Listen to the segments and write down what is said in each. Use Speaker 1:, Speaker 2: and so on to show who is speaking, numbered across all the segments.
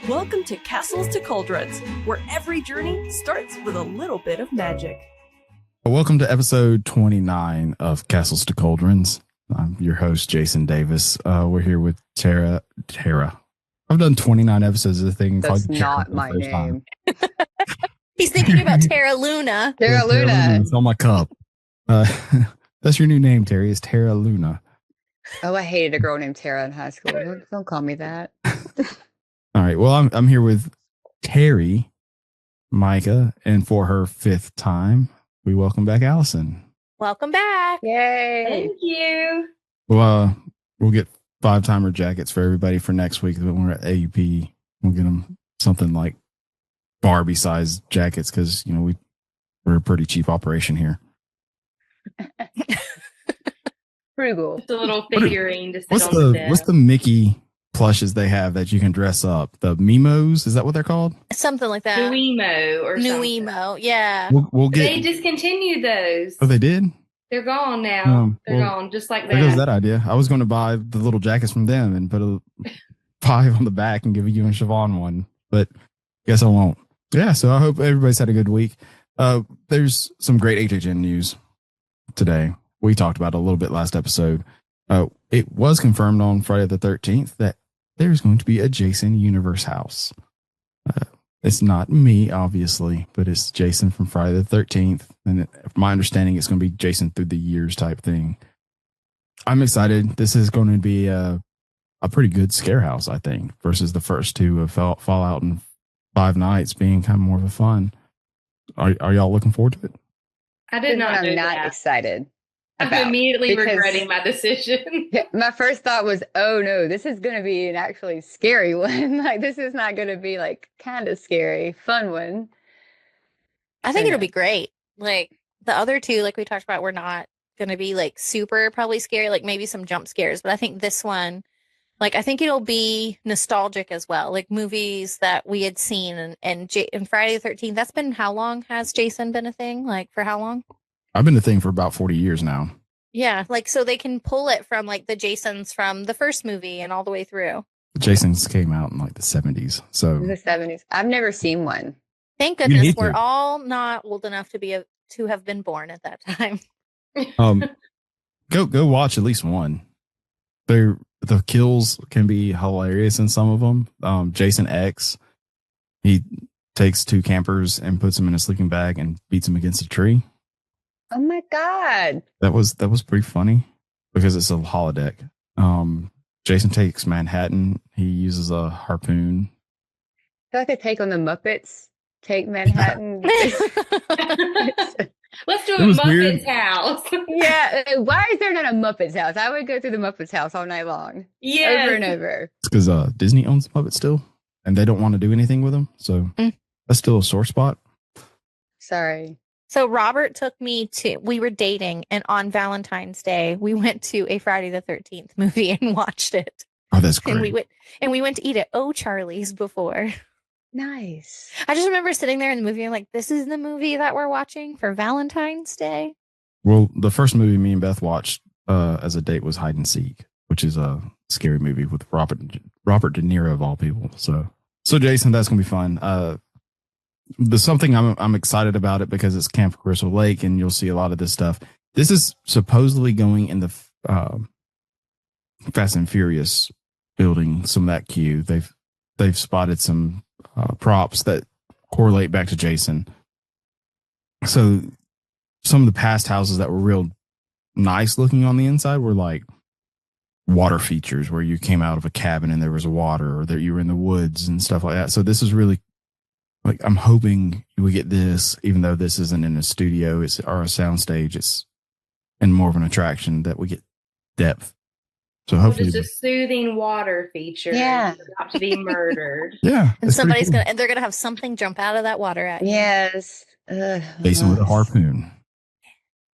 Speaker 1: Welcome to Castles to Cauldrons, where every journey starts with a little bit of magic.
Speaker 2: Welcome to episode 29 of Castles to Cauldrons. I'm your host, Jason Davis. We're here with Tara. I've done 29 episodes of the thing.
Speaker 3: That's not my name.
Speaker 4: He's thinking about Tara Luna.
Speaker 3: Tara Luna.
Speaker 2: It's on my cup. That's your new name, Terry, is Tara Luna.
Speaker 3: Oh, I hated a girl named Tara in high school. Don't call me that.
Speaker 2: All right. Well, I'm here with Terry, Micah, and for her fifth time, we welcome back Allison.
Speaker 4: Welcome back.
Speaker 3: Yay.
Speaker 5: Thank you.
Speaker 2: Well, we'll get 5-timer jackets for everybody for next week when we're at AUP. We'll get them something like Barbie-sized jackets because, you know, we're a pretty cheap operation here.
Speaker 3: Frugal.
Speaker 5: Just a little figurine to sit
Speaker 2: What's
Speaker 5: on the bed.
Speaker 2: the Mickey plushes they have that you can dress up? The Mimos, is that what they're called?
Speaker 4: Something like that.
Speaker 5: New emo or
Speaker 4: New
Speaker 5: something.
Speaker 4: emo, yeah.
Speaker 2: We'll get.
Speaker 5: They discontinued those.
Speaker 2: Oh, they did?
Speaker 5: They're gone now. They're
Speaker 2: well,
Speaker 5: gone, just like
Speaker 2: There goes
Speaker 5: that.
Speaker 2: that idea. I was going to buy the little jackets from them and put a 5 on the back and give you and Siobhan one, but guess I won't. Yeah, so I hope everybody's had a good week. There's some great HHN news today. We talked about it a little bit last episode. It was confirmed on Friday the 13th that there's going to be a Jason Universe house. It's not me, obviously, but it's Jason from Friday the 13th. And from my understanding, it's going to be Jason through the years type thing. I'm excited. This is going to be a pretty good scare house, I think, versus the first two of Fallout and Five Nights being kind of more of a fun. Are y'all looking forward to it?
Speaker 5: I did not do
Speaker 3: I'm not
Speaker 5: that.
Speaker 3: excited.
Speaker 5: I'm immediately
Speaker 3: because-
Speaker 5: regretting my decision.
Speaker 3: My first thought was, oh no, this is going to be an actually scary one. Like, this is not going to be like kind of scary, fun one.
Speaker 4: I think it'll be great. Like the other two, like we talked about, were not going to be like super probably scary, like maybe some jump scares. But I think this one, like, I think it'll be nostalgic as well. Like movies that we had seen and Friday the 13th, that's been, how long has Jason been a thing? Like for how long?
Speaker 2: I've been a thing for about 40 years now.
Speaker 4: Yeah, like so they can pull it from like the Jasons from the first movie and all the way through.
Speaker 2: Jason's came out in like the 70s. So
Speaker 3: The 70s. I've never seen one.
Speaker 4: Thank
Speaker 2: You
Speaker 4: goodness
Speaker 2: need
Speaker 4: we're
Speaker 2: to.
Speaker 4: all not old enough to have been born at that time.
Speaker 2: Go watch at least one. The kills can be hilarious in some of them. Jason X, he takes 2 campers and puts them in a sleeping bag and beats them against a tree.
Speaker 3: Oh my God.
Speaker 2: That was pretty funny because it's a holodeck. Jason takes Manhattan. He uses a harpoon.
Speaker 3: I feel like they take on the Muppets. Take Manhattan.
Speaker 5: Let's do a
Speaker 2: It was
Speaker 5: Muppets
Speaker 2: weird.
Speaker 5: house.
Speaker 3: Yeah. Why is there not a Muppets house? I would go through the Muppets house all night long.
Speaker 5: Yes.
Speaker 3: Over and over.
Speaker 2: It's because Disney owns the Muppets still, and they don't want to do anything with them. So that's still a sore spot.
Speaker 3: Sorry.
Speaker 4: So Robert took me we were dating, and on Valentine's Day, we went to a Friday the 13th movie and watched it.
Speaker 2: Oh, that's great.
Speaker 4: And we went to eat at Charlie's before.
Speaker 3: Nice.
Speaker 4: I just remember sitting there in the movie and like, this is the movie that we're watching for Valentine's Day.
Speaker 2: Well, the first movie me and Beth watched as a date was Hide and Seek, which is a scary movie with Robert De Niro of all people. So Jason, that's gonna be fun. There's something I'm excited about it because it's Camp Crystal Lake, and you'll see a lot of this stuff. This is supposedly going in the Fast and Furious building. Some of that queue, they've spotted some props that correlate back to Jason. So some of the past houses that were real nice looking on the inside were like water features where you came out of a cabin and there was water, or that you were in the woods and stuff like that. So this is really like, I'm hoping we get this, even though this isn't in a studio, or a soundstage, it's in more of an attraction, that we get depth. So hopefully,
Speaker 5: Just a soothing water feature.
Speaker 3: Yeah.
Speaker 5: You're about to be murdered.
Speaker 2: yeah.
Speaker 4: And
Speaker 2: it's pretty cool.
Speaker 4: they're gonna have something jump out of that water at you.
Speaker 3: Yes. Ugh,
Speaker 2: Jason with a
Speaker 3: nice.
Speaker 2: harpoon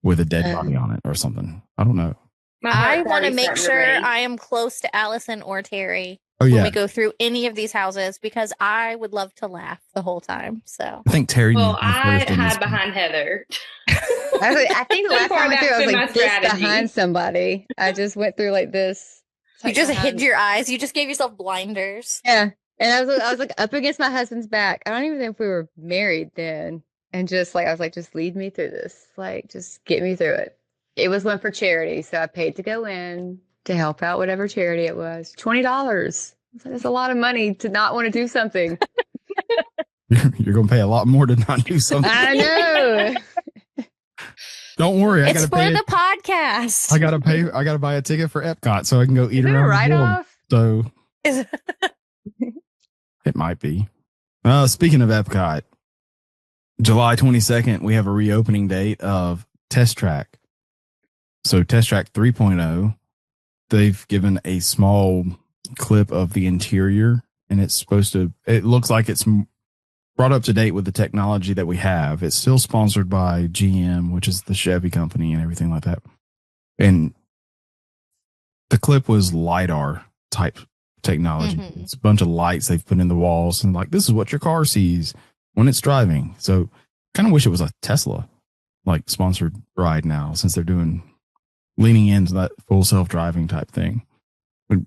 Speaker 2: with a dead body on it or something. I don't know.
Speaker 5: My
Speaker 4: I
Speaker 5: heart's
Speaker 4: want to
Speaker 5: already
Speaker 4: make
Speaker 5: starting
Speaker 4: sure
Speaker 5: race.
Speaker 4: I am close to Allison or Terry
Speaker 2: Oh
Speaker 4: when
Speaker 2: yeah,
Speaker 4: we go through any of these houses because I would love to laugh the whole time. So
Speaker 2: I think Terry.
Speaker 5: Well,
Speaker 2: needs to be
Speaker 5: I
Speaker 2: first in this
Speaker 5: hide
Speaker 2: one.
Speaker 5: behind Heather.
Speaker 3: I think the last
Speaker 5: So far,
Speaker 3: time I went through, I was
Speaker 5: that's been
Speaker 3: like
Speaker 5: my
Speaker 3: this
Speaker 5: strategy.
Speaker 3: behind somebody. I just went through like this.
Speaker 4: you just hid your eyes. You just gave yourself blinders.
Speaker 3: Yeah. And I was like up against my husband's back. I don't even know if we were married then. And just like I was like, just lead me through this. Like, just get me through it. It was one for charity, so I paid to go in to help out whatever charity it was. $20. I was like, that's a lot of money to not want to do something.
Speaker 2: You're going to pay a lot more to not do something.
Speaker 3: I know.
Speaker 2: Don't worry.
Speaker 4: It's for the podcast.
Speaker 2: I gotta buy a ticket for Epcot so I can go eat
Speaker 3: Is it a
Speaker 2: around the
Speaker 3: write
Speaker 2: world.
Speaker 3: off?
Speaker 2: So
Speaker 4: Is-
Speaker 2: it might be. Speaking of Epcot, July 22nd, we have a reopening date of Test Track. So Test Track 3.0, they've given a small clip of the interior, and it looks like it's brought up to date with the technology that we have. It's still sponsored by GM, which is the Chevy company and everything like that. And the clip was LiDAR type technology.
Speaker 4: Mhm.
Speaker 2: It's a bunch of lights they've put in the walls and like, this is what your car sees when it's driving. So kind of wish it was a Tesla like sponsored ride now, since they're leaning into that full self-driving type thing. But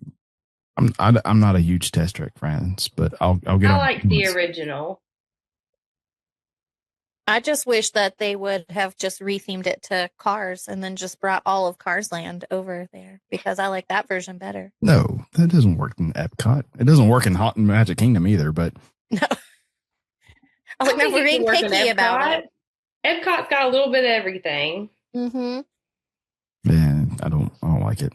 Speaker 2: I'm not a huge Test Track fan, but I'll get
Speaker 5: I
Speaker 2: on
Speaker 5: like the original.
Speaker 4: I just wish that they would have just rethemed it to Cars and then just brought all of Cars Land over there, because I like that version better.
Speaker 2: No, that doesn't work in Epcot. It doesn't work in Hot and Magic Kingdom either, but
Speaker 4: No. I was like, no,
Speaker 5: think
Speaker 4: we're
Speaker 5: it
Speaker 4: being
Speaker 5: could work in
Speaker 4: picky about
Speaker 5: Epcot.
Speaker 4: it.
Speaker 5: Epcot's got a little bit of everything.
Speaker 4: Mm-hmm.
Speaker 2: yeah, I don't like it.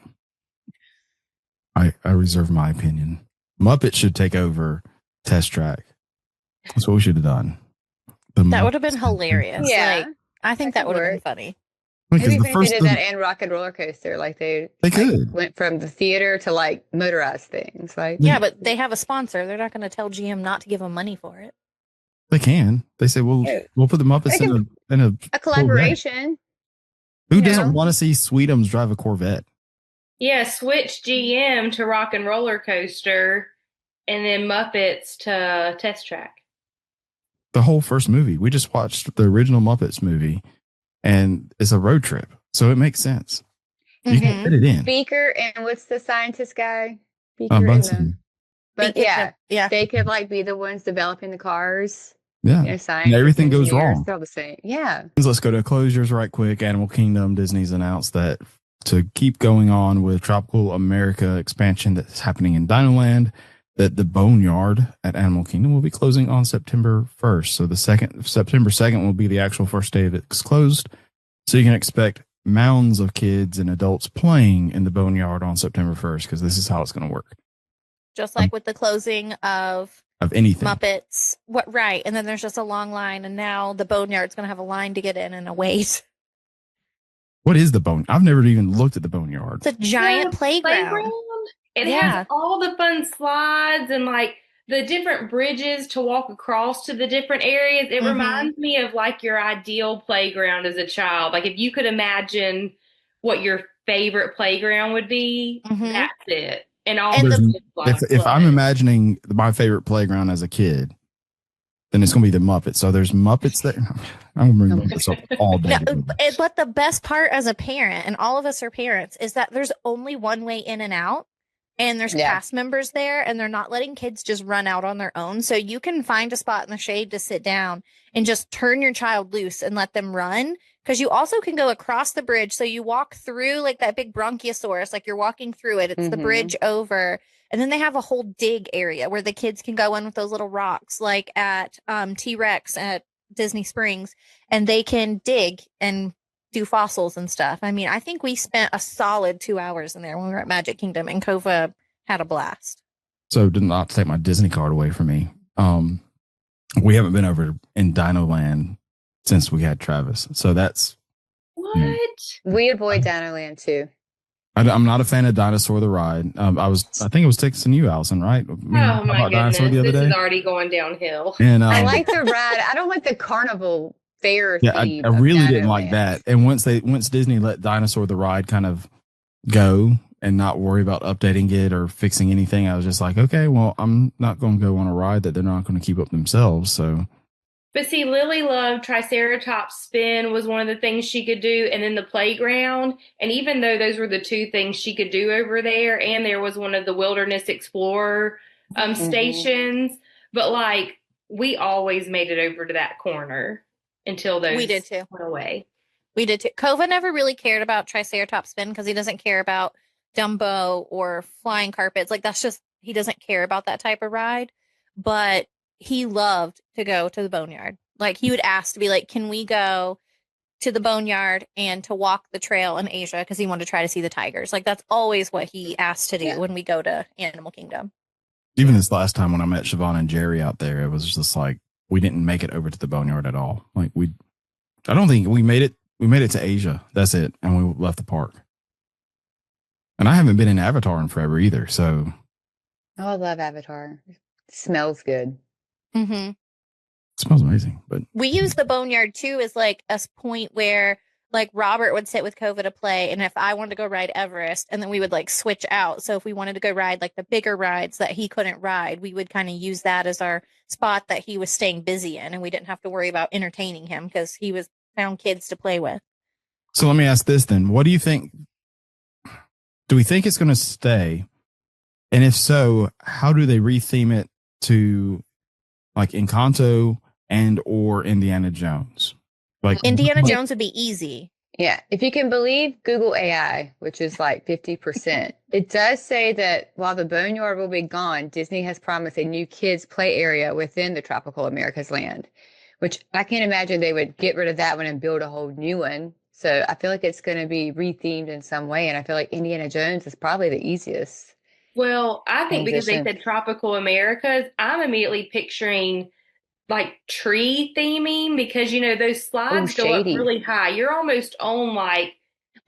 Speaker 2: I reserve my opinion. Muppet should take over Test Track. That's what we should have done.
Speaker 4: That would have been hilarious.
Speaker 3: Yeah.
Speaker 4: Like, I think
Speaker 3: That
Speaker 4: that would
Speaker 3: could
Speaker 4: have been
Speaker 3: work.
Speaker 4: funny.
Speaker 3: Maybe if they did that and Rock and Roller Coaster, like they
Speaker 2: could.
Speaker 3: went from the theater to like motorized things. Like
Speaker 4: Yeah, but they have a sponsor. They're not going to tell GM not to give them money for it.
Speaker 2: They can. They say, well,
Speaker 3: Yeah.
Speaker 2: we'll put the Muppets in
Speaker 3: a collaboration.
Speaker 2: Who
Speaker 3: you
Speaker 2: doesn't
Speaker 3: know?
Speaker 2: want to see Sweetums drive a Corvette?
Speaker 5: Yeah, switch GM to Rock and Roller Coaster and then Muppets to Test Track.
Speaker 2: The whole first movie. We just watched the original Muppets movie, and it's a road trip, so it makes sense. You can
Speaker 4: Mhm.
Speaker 2: fit it in.
Speaker 3: Beaker and what's the scientist guy? Beaker and
Speaker 2: Bunsen.
Speaker 3: but
Speaker 4: Beaker-
Speaker 3: yeah,
Speaker 4: yeah.
Speaker 3: they could like be the ones developing the cars.
Speaker 2: Yeah.
Speaker 3: You know, science.
Speaker 2: everything goes wrong.
Speaker 3: They're all the same. Yeah.
Speaker 2: Let's go to closures right quick. Animal Kingdom, Disney's announced that to keep going on with Tropical America expansion that's happening in Dinoland, that the Boneyard at Animal Kingdom will be closing on September 1st. So September 2nd will be the actual first day that it's closed. So you can expect mounds of kids and adults playing in the Boneyard on September 1st, because this is how it's going to work.
Speaker 4: Just like with the closing of
Speaker 2: Anything.
Speaker 4: Muppets. Right. And then there's just a long line, and now the Boneyard's going to have a line to get in and a wait.
Speaker 2: What is the Bone? I've never even looked at the Boneyard.
Speaker 4: It's a giant
Speaker 5: Yeah,
Speaker 4: playground.
Speaker 5: It
Speaker 4: Yeah.
Speaker 5: has all the fun slides and like the different bridges to walk across to the different areas. It
Speaker 4: Mhm.
Speaker 5: reminds me of like your ideal playground as a child. Like if you could imagine what your favorite playground would be,
Speaker 4: Mhm.
Speaker 5: that's it. And all
Speaker 4: And
Speaker 5: the
Speaker 2: If I'm imagining my favorite playground as a kid, then it's going to be the Muppets. So there's Muppets there. I'm going to bring Muppets up all day.
Speaker 4: No, but the best part as a parent, and all of us are parents, is that there's only one way in and out. And there's
Speaker 3: Yeah.
Speaker 4: cast members there, and they're not letting kids just run out on their own. So you can find a spot in the shade to sit down and just turn your child loose and let them run. Because you also can go across the bridge. So you walk through like that big bronchiosaurus, like you're walking through it. It's the
Speaker 3: Mhm.
Speaker 4: bridge over. And then they have a whole dig area where the kids can go in with those little rocks, like at T-Rex at Disney Springs, and they can dig and do fossils and stuff. I mean, I think we spent a solid 2 hours in there when we were at Magic Kingdom, and Kova had a blast.
Speaker 2: So did not take my Disney card away from me. We haven't been over in Dino Land since we had Travis. So that's,
Speaker 5: What?
Speaker 3: We avoid Dinoland too.
Speaker 2: I'm not a fan of Dinosaur the Ride. I think it was texting you, Allison, right?
Speaker 5: Oh my goodness.
Speaker 2: Dinosaur the other
Speaker 5: This
Speaker 2: day.
Speaker 5: is already going downhill.
Speaker 2: And
Speaker 3: I like the ride. I don't like the carnival fair
Speaker 2: yeah, I
Speaker 3: theme. of
Speaker 2: really didn't like
Speaker 3: Dinoland.
Speaker 2: that. And once Disney let Dinosaur the Ride kind of go and not worry about updating it or fixing anything, I was just like, okay, well, I'm not going to go on a ride that they're not going to keep up themselves. So
Speaker 5: But see, Lily loved Triceratops spin was one of the things she could do, and then the playground. And even though those were the two things she could do over there, and there was one of the Wilderness Explorer stations, but like we always made it over to that corner until those
Speaker 4: We did too.
Speaker 5: went away.
Speaker 4: We did too. Kova never really cared about Triceratops spin because he doesn't care about Dumbo or flying carpets. Like that's just he doesn't care about that type of ride. But he loved to go to the boneyard. Like he would ask to be like, "Can we go to the boneyard and to walk the trail in Asia?" Because he wanted to try to see the tigers. Like that's always what he asked to do when we go to Animal Kingdom.
Speaker 2: Even this last time when I met Siobhan and Jerry out there, it was just like we didn't make it over to the boneyard at all. Like I don't think we made it. We made it to Asia. That's it, and we left the park. And I haven't been in Avatar in forever either. So,
Speaker 3: Oh, I love Avatar. It smells good.
Speaker 4: Mm-hmm.
Speaker 2: it smells amazing. But
Speaker 4: We use the boneyard too as like a point where like Robert would sit with Kova to play, and if I wanted to go ride Everest, and then we would like switch out. So if we wanted to go ride like the bigger rides that he couldn't ride, we would kind of use that as our spot that he was staying busy in, and we didn't have to worry about entertaining him because he was found kids to play with.
Speaker 2: so let me ask this then: what do you think? Do we think it's going to stay? And if so, how do they retheme it to like Encanto and or Indiana Jones? Like
Speaker 4: Indiana Jones would be easy.
Speaker 3: Yeah. If you can believe Google AI, which is like 50%, it does say that while the boneyard will be gone, Disney has promised a new kids' play area within the Tropical America's Land, which I can't imagine they would get rid of that one and build a whole new one. So I feel like it's going to be rethemed in some way. And I feel like Indiana Jones is probably the easiest.
Speaker 5: Well, I think because they
Speaker 3: transition.
Speaker 5: said tropical Americas, I'm immediately picturing like tree theming because those slides go up
Speaker 3: shady.
Speaker 5: really high. You're almost on like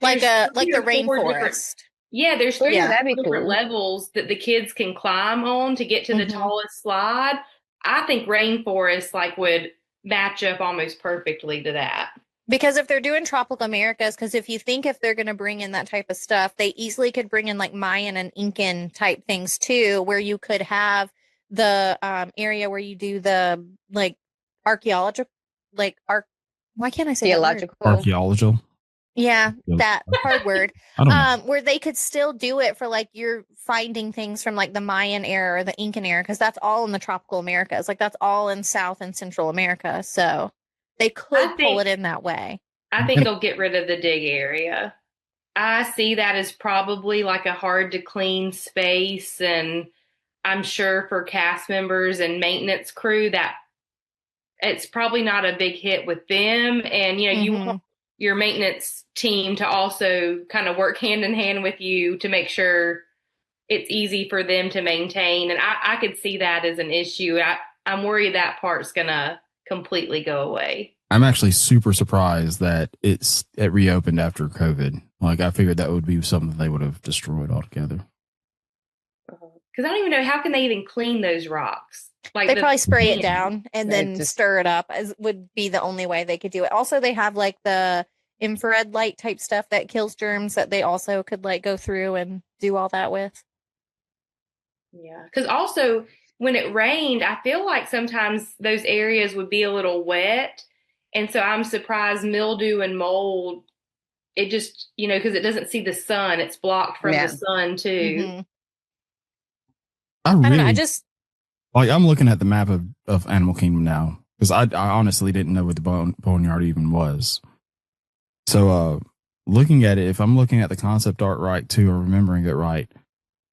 Speaker 4: Like
Speaker 5: there's
Speaker 4: the
Speaker 5: 3 or 4 different-
Speaker 4: rainforest.
Speaker 5: Yeah, there's
Speaker 3: Oh,
Speaker 5: 3
Speaker 3: yeah,
Speaker 5: or
Speaker 3: that'd
Speaker 5: 4
Speaker 3: be
Speaker 5: different
Speaker 3: cool.
Speaker 5: levels that the kids can climb on to get to the
Speaker 4: Mhm.
Speaker 5: tallest slide. I think rainforest like would match up almost perfectly to that.
Speaker 4: Because if they're doing tropical Americas, because if you think if they're going to bring in that type of stuff, they easily could bring in like Mayan and Incan type things too, where you could have the area where you do the like archaeological, like why can't I say that word?
Speaker 3: Theological.
Speaker 2: archaeological.
Speaker 4: Yeah, that hard word.
Speaker 2: I don't know.
Speaker 4: Where they could still do it for like you're finding things from like the Mayan era or the Incan era, because that's all in the tropical Americas. Like that's all in South and Central America. So they could pull it in that way.
Speaker 5: I think they'll get rid of the dig area. I see that as probably like a hard to clean space, and I'm sure for cast members and maintenance crew that it's probably not a big hit with them. And you want your maintenance team to also kind of work hand in hand with you to make sure it's easy for them to maintain. And I could see that as an issue. I'm worried that part's gonna completely go away.
Speaker 2: I'm actually super surprised that it reopened after COVID. Like I figured that would be something they would have destroyed altogether.
Speaker 5: Because I don't even know how can they even clean those rocks. Like
Speaker 4: they probably spray it down and
Speaker 3: They
Speaker 4: then stir it up would be the only way they could do it. Also, they have like the infrared light type stuff that kills germs that they also could like go through and do all that with.
Speaker 5: Yeah, because also when it rained, I feel like sometimes those areas would be a little wet. And so I'm surprised mildew and mold, it just, because it doesn't see the sun, it's blocked from the sun too.
Speaker 4: Mm-hmm.
Speaker 2: I
Speaker 4: don't know.
Speaker 2: I'm looking at the map of Animal Kingdom now because I honestly didn't know what the boneyard even was. So looking at it, if I'm looking at the concept art right too, or remembering it right,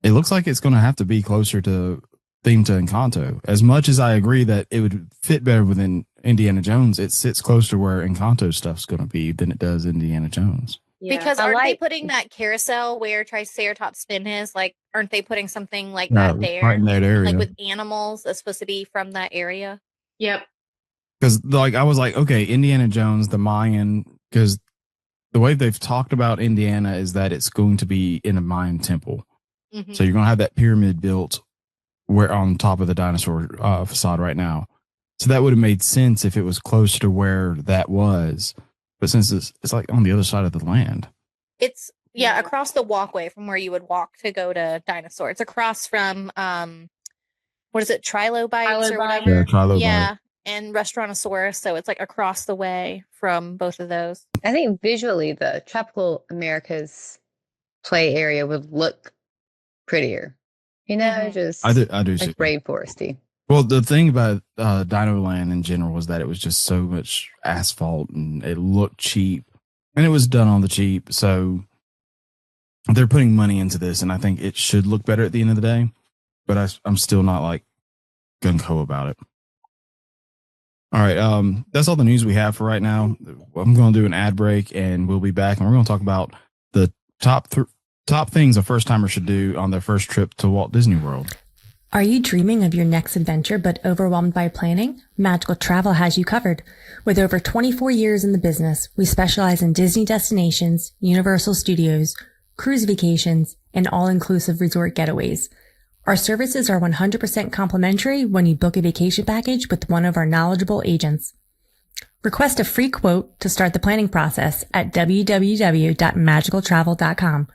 Speaker 2: it looks like it's going to have to be closer to theme to Encanto. As much as I agree that it would fit better within Indiana Jones, it sits closer to where Encanto stuff's going to be than it does Indiana Jones.
Speaker 5: Yeah.
Speaker 4: Because aren't they putting that carousel where Triceratops spin is? Like, aren't they putting something like that there?
Speaker 2: Right in that area.
Speaker 4: Like with animals that's supposed to be from that area?
Speaker 5: Yep.
Speaker 2: Because like I was like, okay, Indiana Jones, the Mayan, because the way they've talked about Indiana is that it's going to be in a Mayan temple.
Speaker 4: Mm-hmm.
Speaker 2: So you're going to have that pyramid built where on top of the dinosaur facade right now. So that would have made sense if it was close to where that was. But since it's like on the other side of the land.
Speaker 4: It's across the walkway from where you would walk to go to Dinosaur. It's across from what is it, Trilobites or whatever?
Speaker 2: Yeah, Trilobite.
Speaker 4: Yeah, and Restaurantosaurus. So it's like across the way from both of those.
Speaker 3: I think visually the Tropical America's play area would look prettier. You know,
Speaker 4: Mhm.
Speaker 3: just
Speaker 2: I do see.
Speaker 3: like rainforesty.
Speaker 2: Well, the thing about Dino Land in general was that it was just so much asphalt and it looked cheap, and it was done on the cheap. So they're putting money into this, and I think it should look better at the end of the day. But I'm still not like gung ho about it. All right, that's all the news we have for right now. I'm going to do an ad break, and we'll be back, and we're going to talk about the top things a first timer should do on their first trip to Walt Disney World.
Speaker 6: Are you dreaming of your next adventure but overwhelmed by planning? Magical Travel has you covered. With over 24 years in the business, we specialize in Disney destinations, Universal Studios, cruise vacations, and all-inclusive resort getaways. Our services are 100% complimentary when you book a vacation package with one of our knowledgeable agents. Request a free quote to start the planning process at www.magicaltravel.com.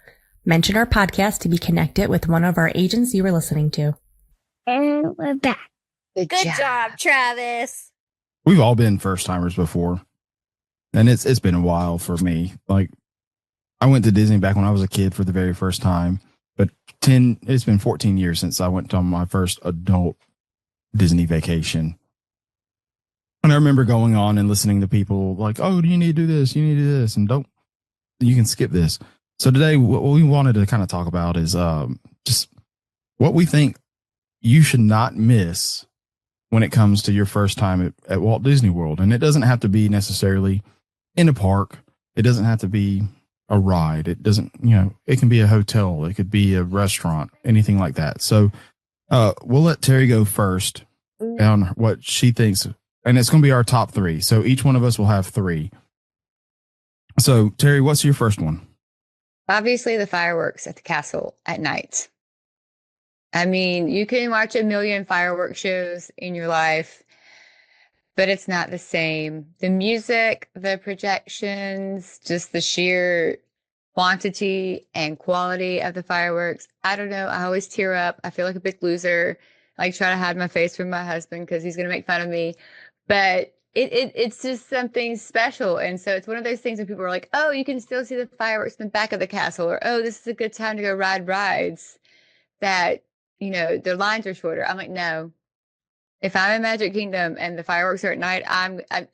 Speaker 6: Mention our podcast to be connected with one of our agents you are listening to.
Speaker 7: And we're back.
Speaker 3: Good
Speaker 4: job, Travis.
Speaker 2: We've all been first timers before, and it's been a while for me. Like, I went to Disney back when I was a kid for the very first time, but it's been 14 years since I went on my first adult Disney vacation. And I remember going on and listening to people like, "Oh, do you need to do this? You need to do this, and you can skip this." So today, what we wanted to kind of talk about is just what we think you should not miss when it comes to your first time at Walt Disney World. And it doesn't have to be necessarily in a park. It doesn't have to be a ride. It doesn't, it can be a hotel. It could be a restaurant, anything like that. So we'll let Terry go first on what she thinks. And it's going to be our top three. So each one of us will have three. So Terry, what's your first one?
Speaker 3: Obviously, the fireworks at the castle at night. I mean, you can watch a million fireworks shows in your life, but it's not the same. The music, the projections, just the sheer quantity and quality of the fireworks. I don't know. I always tear up. I feel like a big loser. I try to hide my face from my husband because he's going to make fun of me. But it's just something special. And so it's one of those things when people are like, oh, you can still see the fireworks in the back of the castle, or, oh, this is a good time to go ride rides that, their lines are shorter. I'm like, no. If I'm in Magic Kingdom and the fireworks are at night,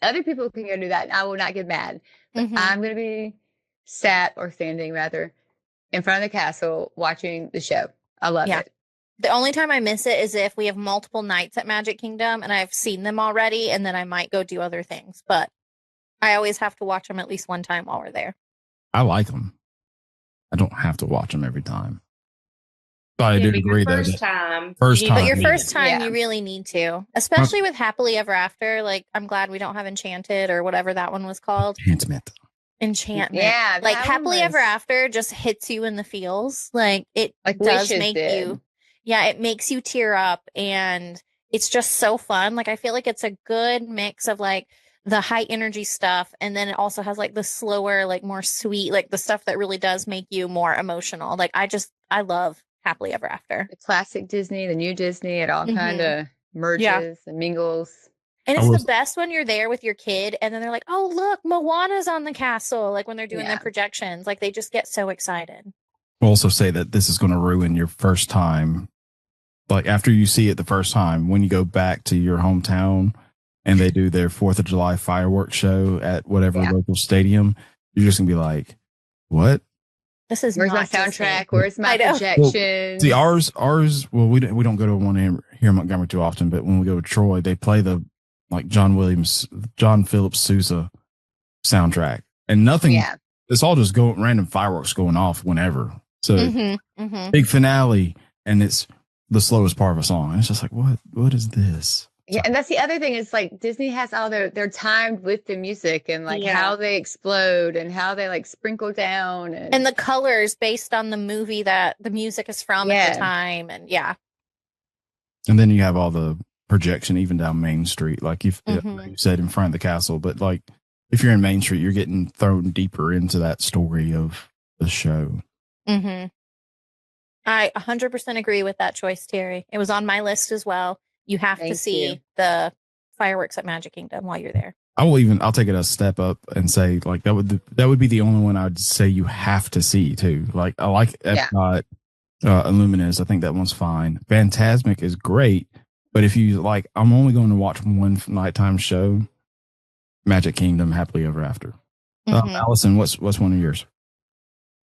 Speaker 3: other people can go do that, and I will not get mad. But I'm going to be standing rather, in front of the castle watching the show. I love it.
Speaker 4: The only time I miss it is if we have multiple nights at Magic Kingdom and I've seen them already, and then I might go do other things. But I always have to watch them at least one time while we're there.
Speaker 2: I like them. I don't have to watch them every time. But I do agree that
Speaker 5: first time.
Speaker 4: But your first time, you really need to, especially with Happily Ever After. Like, I'm glad we don't have Enchanted or whatever that one was called. Enchantment.
Speaker 3: Yeah.
Speaker 4: Like, Happily Ever After just hits you in the feels. Like, it does make you. Yeah, it makes you tear up, and it's just so fun. Like, I feel like it's a good mix of like the high energy stuff, and then it also has like the slower, like more sweet, like the stuff that really does make you more emotional. Like, I love Happily Ever After.
Speaker 3: The classic Disney, the new Disney, it all kind of merges and mingles.
Speaker 4: And it's the best when you're there with your kid and then they're like, oh, look, Moana's on the castle. Like when they're doing their projections, like they just get so excited.
Speaker 2: We'll also say that this is going to ruin your first time. Like after you see it the first time, when you go back to your hometown and they do their 4th of July fireworks show at whatever local stadium, you're just going to be like, what?
Speaker 4: This is
Speaker 3: Where's my soundtrack? Where's my projection?
Speaker 2: See, ours. Well, we don't go to one here in Montgomery too often, but when we go to Troy, they play the like John Philip Sousa soundtrack, and nothing. Yeah. It's all just random fireworks going off whenever. So big finale, and it's the slowest part of a song. And it's just like, what is this?
Speaker 3: Yeah, and that's the other thing is like Disney has all they're timed with the music and like how they explode and how they like sprinkle down
Speaker 4: and the colors based on the movie that the music is from at the time. And
Speaker 2: and then you have all the projection even down Main Street, like you said, in front of the castle. But like if you're in Main Street, you're getting thrown deeper into that story of the show.
Speaker 4: I 100% agree with that choice, Terry. It was on my list as well. You have to see the fireworks at Magic Kingdom while you're there.
Speaker 2: I'll take it a step up and say like that would be the only one I'd say you have to see too. Like I like Epcot Illuminous. I think that one's fine. Fantasmic is great, but if you like, I'm only going to watch one nighttime show. Magic Kingdom, Happily Ever After. Allison, what's one of yours?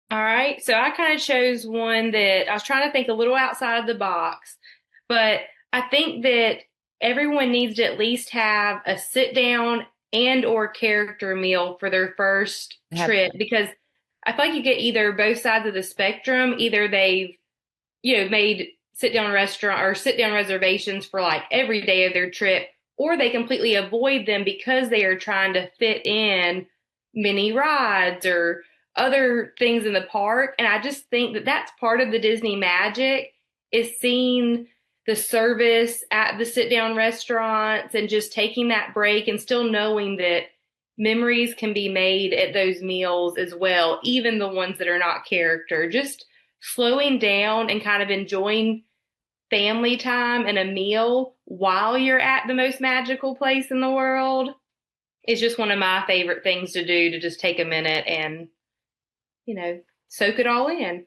Speaker 5: All right. So I kind of chose one that I was trying to think a little outside of the box, but I think that everyone needs to at least have a sit down and or character meal for their first trip, because I feel like you get either both sides of the spectrum. Either they've, made sit down restaurant or sit down reservations for like every day of their trip, or they completely avoid them because they are trying to fit in mini rides or other things in the park. And I just think that that's part of the Disney magic, is seeing the service at the sit down restaurants and just taking that break and still knowing that memories can be made at those meals as well, even the ones that are not character. Just slowing down and kind of enjoying family time and a meal while you're at the most magical place in the world is just one of my favorite things to do, to just take a minute and soak it all in.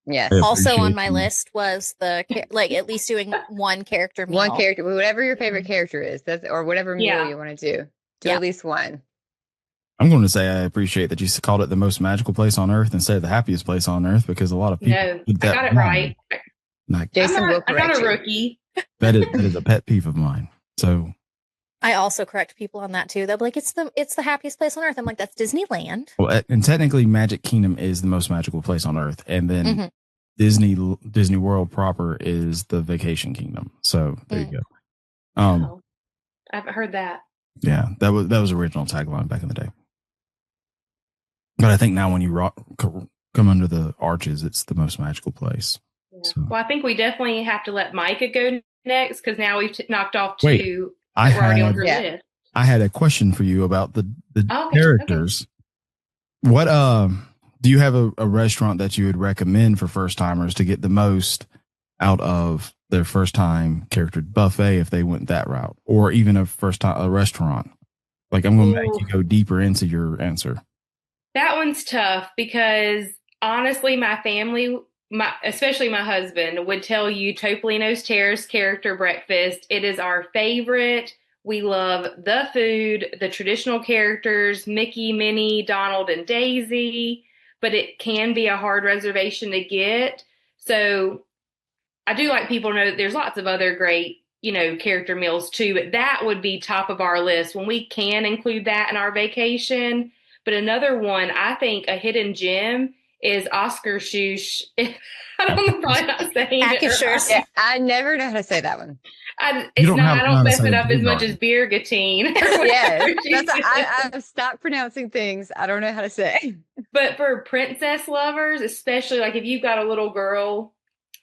Speaker 3: Yes.
Speaker 4: Also on my list was at least doing one character meal.
Speaker 3: One character, whatever your favorite character is, or whatever meal you want to do. Do at least one.
Speaker 2: I'm going to say I appreciate that you called it the most magical place on earth instead of the happiest place on earth, because a lot of people.
Speaker 5: No, I got it right.
Speaker 3: Jason will correct
Speaker 5: I'm not a
Speaker 3: you.
Speaker 5: rookie.
Speaker 2: That is a pet peeve of mine. So
Speaker 4: I also correct people on that too. They'll be like, it's the happiest place on earth. I'm like, that's Disneyland.
Speaker 2: Well, and technically Magic Kingdom is the most magical place on earth. And then Disney World proper is the vacation kingdom. So there you go.
Speaker 5: I haven't heard that.
Speaker 2: Yeah, that was original tagline back in the day. But I think now when you come under the arches, it's the most magical place.
Speaker 5: Yeah.
Speaker 2: So.
Speaker 5: Well, I think we definitely have to let Micah go next, because now we've knocked off two.
Speaker 2: Wait,
Speaker 5: that were already on her list.
Speaker 2: I had a question for you about the characters. Okay. What do you have a restaurant that you would recommend for first timers to get the most out of their first time character buffet if they went that route, or even a restaurant? Like, I'm going to make you go deeper into your answer.
Speaker 5: That one's tough, because honestly, my family, especially my husband, would tell you Topolino's Terrace character breakfast. It is our favorite. We love the food, the traditional characters, Mickey, Minnie, Donald, and Daisy, but it can be a hard reservation to get. So I do like people to know that there's lots of other great, character meals too, but that would be top of our list when we can include that in our vacation. But another one, I think a hidden gem is Oscar Shoosh. I don't know, probably not saying it.
Speaker 3: Yeah, I never know how to say that one.
Speaker 5: I don't mess it up as much as beer gatine.
Speaker 3: Yes, I've stopped pronouncing things I don't know how to say.
Speaker 5: But for princess lovers, especially like if you've got a little girl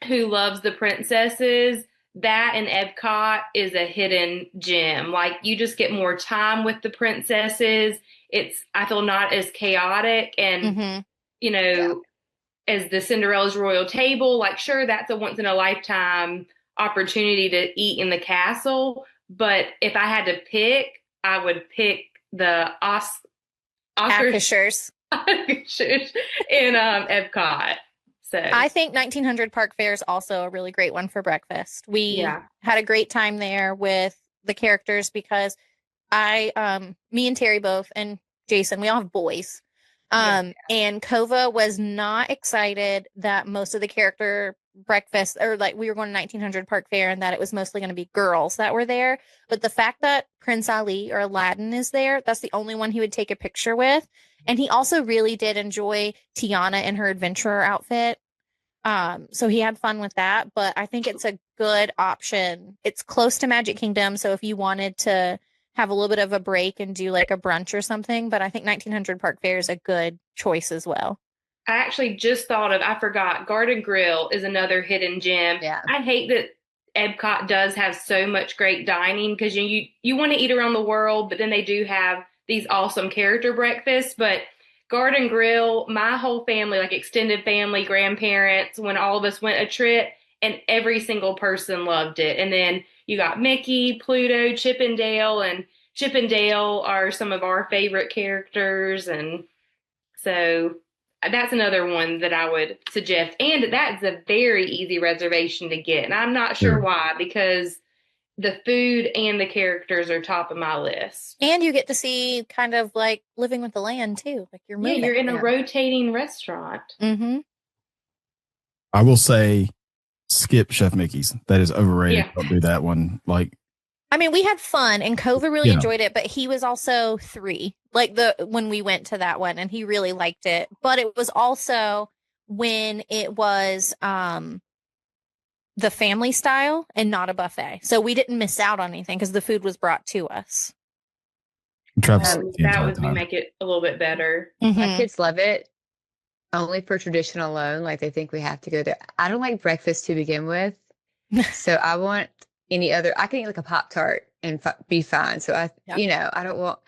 Speaker 5: who loves the princesses, that in Epcot is a hidden gem. Like, you just get more time with the princesses. It's, I feel, not as chaotic and, as the Cinderella's Royal Table. Like, sure, that's a once in a lifetime opportunity to eat in the castle. But if I had to pick, I would pick the
Speaker 4: Akashers
Speaker 5: in Epcot. So
Speaker 4: I think 1900 Park Fair is also a really great one for breakfast. We had a great time there with the characters, because me and Terry both, and Jason, we all have boys. And Kova was not excited that most of the character breakfast, or like we were going to 1900 Park Fair, and that it was mostly going to be girls that were there. But the fact that Prince Ali or Aladdin is there, that's the only one he would take a picture with. And he also really did enjoy Tiana in her adventurer outfit. So he had fun with that, but I think it's a good option. It's close to Magic Kingdom, so if you wanted to have a little bit of a break and do like a brunch or something, but I think 1900 Park Fair is a good choice as well.
Speaker 5: I actually just thought of, I forgot, Garden Grill is another hidden gem.
Speaker 3: Yeah.
Speaker 5: I hate that Epcot does have so much great dining, because you want to eat around the world, but then they do have these awesome character breakfasts. But Garden Grill, my whole family, like extended family, grandparents, when all of us went a trip, and every single person loved it. And then you got Mickey, Pluto, Chip and Dale are some of our favorite characters. And so that's another one that I would suggest. And that's a very easy reservation to get. And I'm not sure
Speaker 2: Sure.
Speaker 5: why, because the food and the characters are top of my list.
Speaker 4: And you get to see kind of like living with the land too. Like you're
Speaker 5: Yeah,
Speaker 4: moving.
Speaker 5: you're in a rotating restaurant.
Speaker 4: Mm-hmm.
Speaker 2: I will say, skip Chef Mickey's. That is overrated.
Speaker 5: Yeah.
Speaker 2: Don't do that one. Like,
Speaker 4: I mean, we had fun and Kova really
Speaker 2: Yeah.
Speaker 4: enjoyed it, but he was also 3, like when we went to that one, and he really liked it. But it was also when it was the family style and not a buffet. So we didn't miss out on anything because the food was brought to us.
Speaker 2: Travis, the
Speaker 5: That
Speaker 2: entire
Speaker 5: would
Speaker 2: time.
Speaker 5: make it a little bit better.
Speaker 3: My
Speaker 4: Mhm.
Speaker 3: kids love it only for tradition alone. Like they think we have to go there. I don't like breakfast to begin with. So I want any other, I can eat like a Pop-Tart and be fine. So
Speaker 4: Yeah.
Speaker 3: I don't want,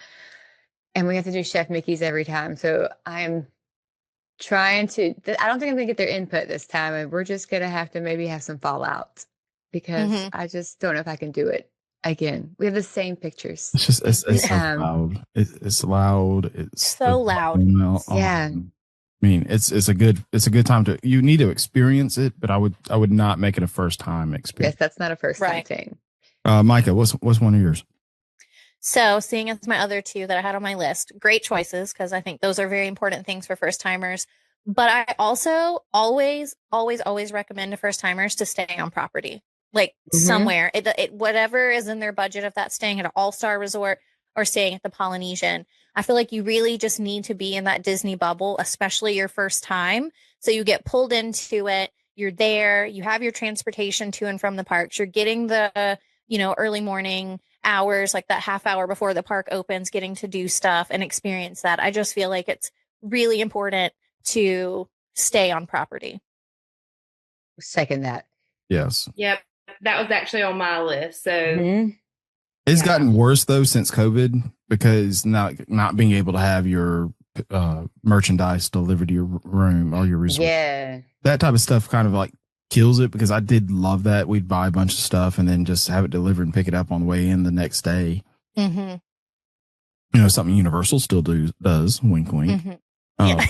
Speaker 3: and we have to do Chef Mickey's every time. So I'm trying to, I don't think I'm going to get their input this time. And we're just going to have to maybe have some fallout because
Speaker 4: Mhm.
Speaker 3: I just don't know if I can do it again. We have the same pictures.
Speaker 2: It's just, it's so
Speaker 3: Um,
Speaker 2: loud. It's loud. It's
Speaker 4: So loud.
Speaker 3: Yeah.
Speaker 2: I mean, it's a good time to, you need to experience it, but I would not make it a first time
Speaker 3: Yes,
Speaker 2: experience.
Speaker 3: that's not a first time
Speaker 4: Right.
Speaker 3: thing.
Speaker 2: Micah, what's one of yours?
Speaker 4: So, seeing as my other 2 that I had on my list, great choices because I think those are very important things for first timers. But I also always recommend to first timers to stay on property, like somewhere. It whatever is in their budget, if that's staying at an all-star resort or staying at the Polynesian. I feel like you really just need to be in that Disney bubble, especially your first time. So you get pulled into it. You're there. You have your transportation to and from the parks. You're getting the early morning hours, like that half hour before the park opens, getting to do stuff and experience that. I just feel like it's really important to stay on property.
Speaker 3: Second that.
Speaker 2: Yes.
Speaker 5: Yep. That was actually on my list. So
Speaker 3: Mhm.
Speaker 2: It's
Speaker 5: Yeah.
Speaker 2: gotten worse though since COVID because not being able to have your merchandise delivered to your room or your resort.
Speaker 3: Yeah.
Speaker 2: That type of stuff kind of like kills it because I did love that. We'd buy a bunch of stuff and then just have it delivered and pick it up on the way in the next day.
Speaker 4: Mm-hmm.
Speaker 2: Something Universal still does. Wink, wink.
Speaker 4: Mm-hmm. Yeah.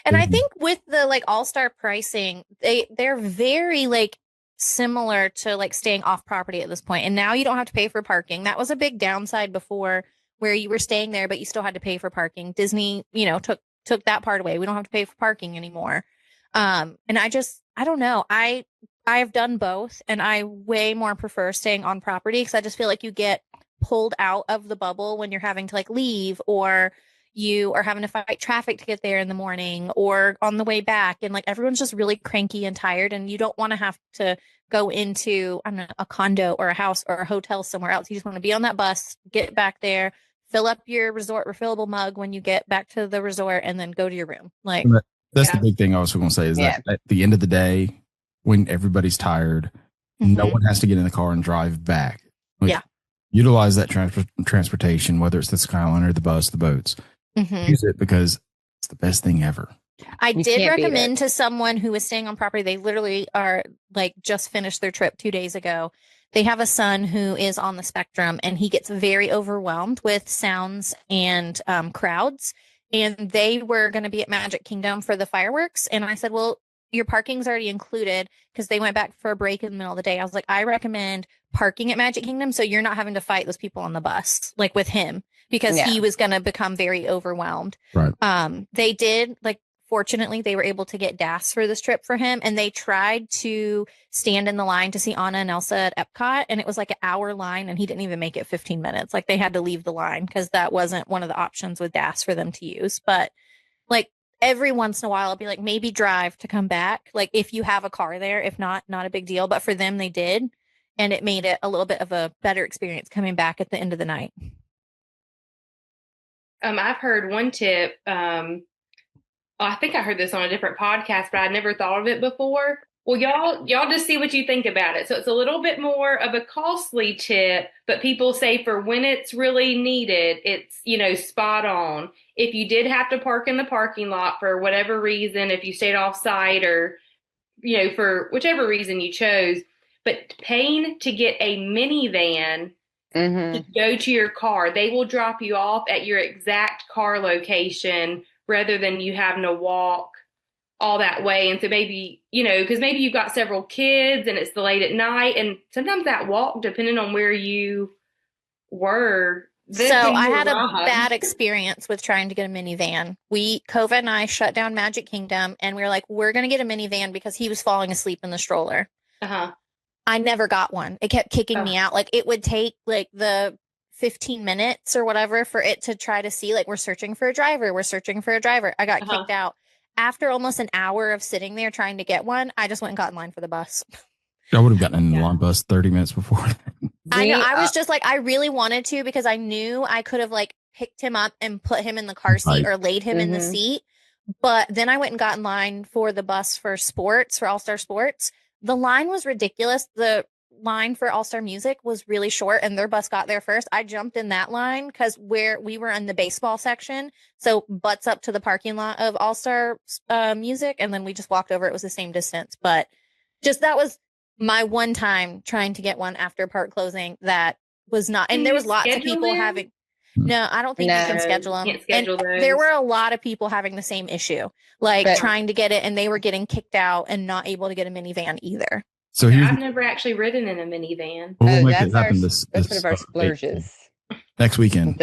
Speaker 4: And I
Speaker 2: Mhm.
Speaker 4: think with the like all-star pricing, they're very like similar to like staying off property at this point. And now you don't have to pay for parking. That was a big downside before where you were staying there, but you still had to pay for parking. Disney, took that part away. We don't have to pay for parking anymore. And I don't know. I've done both and I way more prefer staying on property because I just feel like you get pulled out of the bubble when you're having to like leave or you are having to fight traffic to get there in the morning or on the way back. And like everyone's just really cranky and tired. And you don't want to have to go into, I don't know, a condo or a house or a hotel somewhere else. You just want to be on that bus, get back there, fill up your resort refillable mug when you get back to the resort, and then go to your room. Like,
Speaker 2: That's
Speaker 5: Yeah.
Speaker 2: the big thing I was going to say is that at the end of the day, when everybody's tired, no one has to get in the car and drive back. Like,
Speaker 4: Yeah.
Speaker 2: Utilize that transportation, whether it's the Skyliner or the bus, the boats.
Speaker 4: Mhm.
Speaker 2: Use it because it's the best thing ever.
Speaker 4: I
Speaker 3: You
Speaker 4: did
Speaker 3: can't beat
Speaker 4: recommend
Speaker 3: it.
Speaker 4: to someone who was staying on property, they literally are like just finished their trip 2 days ago. They have a son who is on the spectrum and he gets very overwhelmed with sounds and crowds. And they were going to be at Magic Kingdom for the fireworks. And I said, well, your parking's already included because they went back for a break in the middle of the day. I was like, I recommend parking at Magic Kingdom so you're not having to fight those people on the bus, like with him, because
Speaker 3: Yeah.
Speaker 4: he was going to become very overwhelmed.
Speaker 2: Right.
Speaker 4: They did like, fortunately, they were able to get DAS for this trip for him. And they tried to stand in the line to see Anna and Elsa at Epcot. And it was like an hour line and he didn't even make it 15 minutes. Like they had to leave the line because that wasn't one of the options with DAS for them to use. But like every once in a while, I'll be like, maybe drive to come back. Like if you have a car there, if not, not a big deal. But for them, they did. And it made it a little bit of a better experience coming back at the end of the night.
Speaker 5: I've heard one tip. I think I heard this on a different podcast, but I never thought of it before. Well, y'all just see what you think about it. So it's a little bit more of a costly tip, but people say for when it's really needed, it's, spot on. If you did have to park in the parking lot for whatever reason, if you stayed off site or, for whichever reason you chose, but paying to get a minivan to go to your car, they will drop you off at your exact car location rather than you having to walk all that way. And so maybe, because maybe you've got several kids and it's the late at night. And sometimes that walk, depending on where you were.
Speaker 4: So I had a bad experience with trying to get a minivan. COVID and I shut down Magic Kingdom, and we were like, we're going to get a minivan because he was falling asleep in the stroller. I never got one. It kept kicking me out. Like, it would take like the 15 minutes or whatever for it to try to see, like, we're searching for a driver. We're searching for a driver. I got kicked out. After almost an hour of sitting there trying to get one, I just went and got in line for the bus.
Speaker 2: I would have gotten in the line bus 30 minutes before.
Speaker 4: I know. I was just like, I really wanted to, because I knew I could have like picked him up and put him in the car seat or laid him in the seat. But then I went and got in line for the bus for sports, for All-Star Sports. The line was ridiculous. The line for All-Star Music was really short, and their bus got there first. I jumped in that line because we were in the baseball section. So butts up to the parking lot of All-Star Music. And then we just walked over. It was the same distance. But just that was my one time trying to get one after park closing. That was not, and there was lots of people having, no, I don't think you can schedule them. And there were a lot of people having the same issue, like trying to get it, and they were getting kicked out and not able to get a minivan either.
Speaker 2: So
Speaker 5: I've never actually ridden in a minivan.
Speaker 2: We'll make it happen
Speaker 3: that's one of our splurges.
Speaker 2: Next weekend.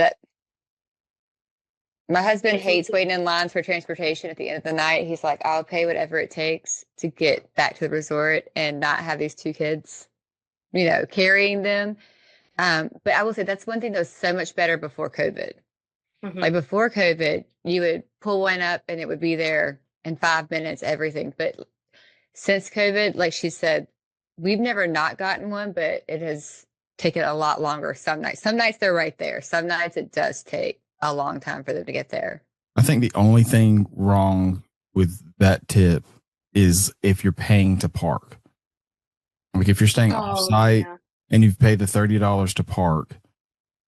Speaker 3: My husband hates waiting in lines for transportation at the end of the night. He's like, I'll pay whatever it takes to get back to the resort and not have these two kids, carrying them. But I will say that's one thing that was so much better before COVID. Like, before COVID, you would pull one up and it would be there in 5 minutes, everything. But since COVID, like she said, we've never not gotten one, but it has taken a lot longer some nights. Some nights they're right there. Some nights it does take a long time for them to get there.
Speaker 2: I think the only thing wrong with that tip is if you're paying to park. Like, if you're staying off site and you've paid the $30 to park,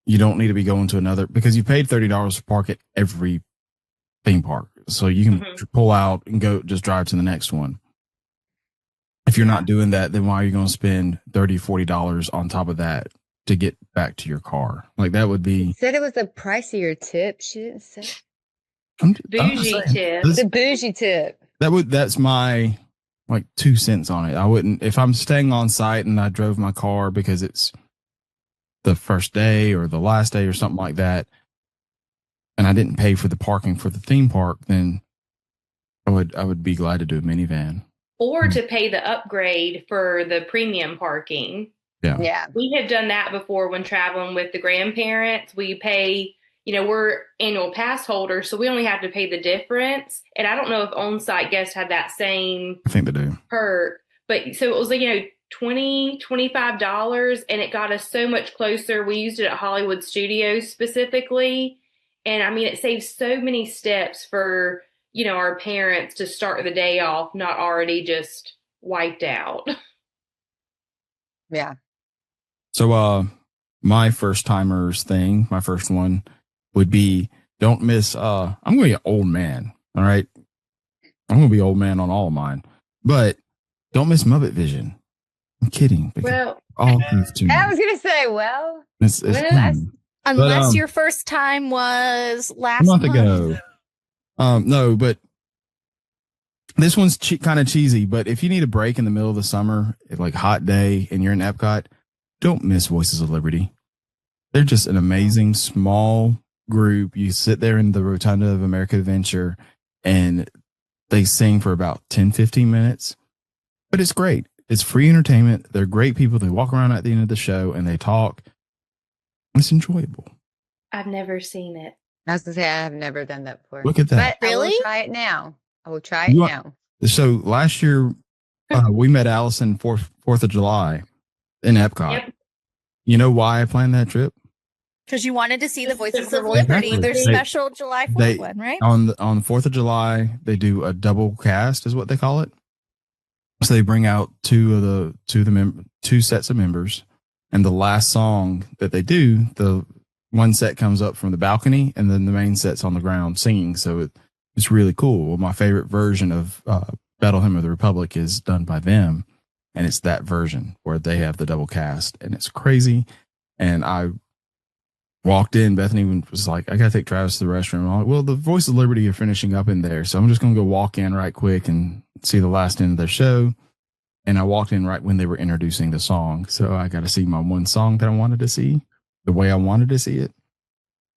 Speaker 2: you don't need to be going to another, because you paid $30 to park at every theme park. So you can pull out and go just drive to the next one. If you're not doing that, then why are you going to spend $30, $40 on top of that to get back to your car? Like, that would be.
Speaker 3: She said it was a pricier tip. She didn't say.
Speaker 5: Bougie tip.
Speaker 3: The bougie tip.
Speaker 2: That's my 2 cents on it. I wouldn't, if I'm staying on site and I drove my car because it's the first day or the last day or something like that, and I didn't pay for the parking for the theme park, then I would be glad to do a minivan.
Speaker 5: Or to pay the upgrade for the premium parking.
Speaker 3: Yeah.
Speaker 5: We have done that before when traveling with the grandparents. We pay, we're annual pass holders, so we only have to pay the difference. And I don't know if on-site guests had that same
Speaker 2: I think they do.
Speaker 5: perk. But so it was like, $20, $25, and it got us so much closer. We used it at Hollywood Studios specifically. And I mean, it saves so many steps for, our parents to start the day off not already just wiped out.
Speaker 3: Yeah.
Speaker 2: So my first timers thing, my first one would be, don't miss I'm going to be an old man. All right. I'm going to be old man on all of mine, but don't miss Muppet Vision. I'm kidding.
Speaker 5: Well,
Speaker 3: I was going to say,
Speaker 2: it's fun.
Speaker 4: Unless your first time was last month
Speaker 2: ago. No, but this one's kind of cheesy, but if you need a break in the middle of the summer, like hot day, and you're in Epcot, don't miss Voices of Liberty. They're just an amazing small group. You sit there in the Rotunda of American Adventure and they sing for about 10, 15 minutes, but it's great. It's free entertainment. They're great people. They walk around at the end of the show and they talk. It's enjoyable.
Speaker 5: I've never seen it.
Speaker 3: I was going to say, I have never done that before.
Speaker 2: Look at that.
Speaker 3: But
Speaker 4: really?
Speaker 3: I will try it now. Now.
Speaker 2: So last year, we met Allison 4th of July in Epcot.
Speaker 5: Yep.
Speaker 2: You know why I planned that trip?
Speaker 4: Because you wanted to see the Voices of Liberty,
Speaker 2: Exactly.
Speaker 4: their special July 4th one, right?
Speaker 2: On the 4th of July, they do a double cast, is what they call it. So they bring out two sets of members, and the last song that they do, the one set comes up from the balcony, and then the main set's on the ground singing. So it's really cool. Well, my favorite version of Battle Hymn of the Republic is done by them, and it's that version where they have the double cast, and it's crazy. And I walked in. Bethany was like, I got to take Travis to the restroom. I'm like, well, the Voice of Liberty are finishing up in there. So I'm just going to go walk in right quick and see the last end of their show. And I walked in right when they were introducing the song. So I got to see my one song that I wanted to see the way I wanted to see it.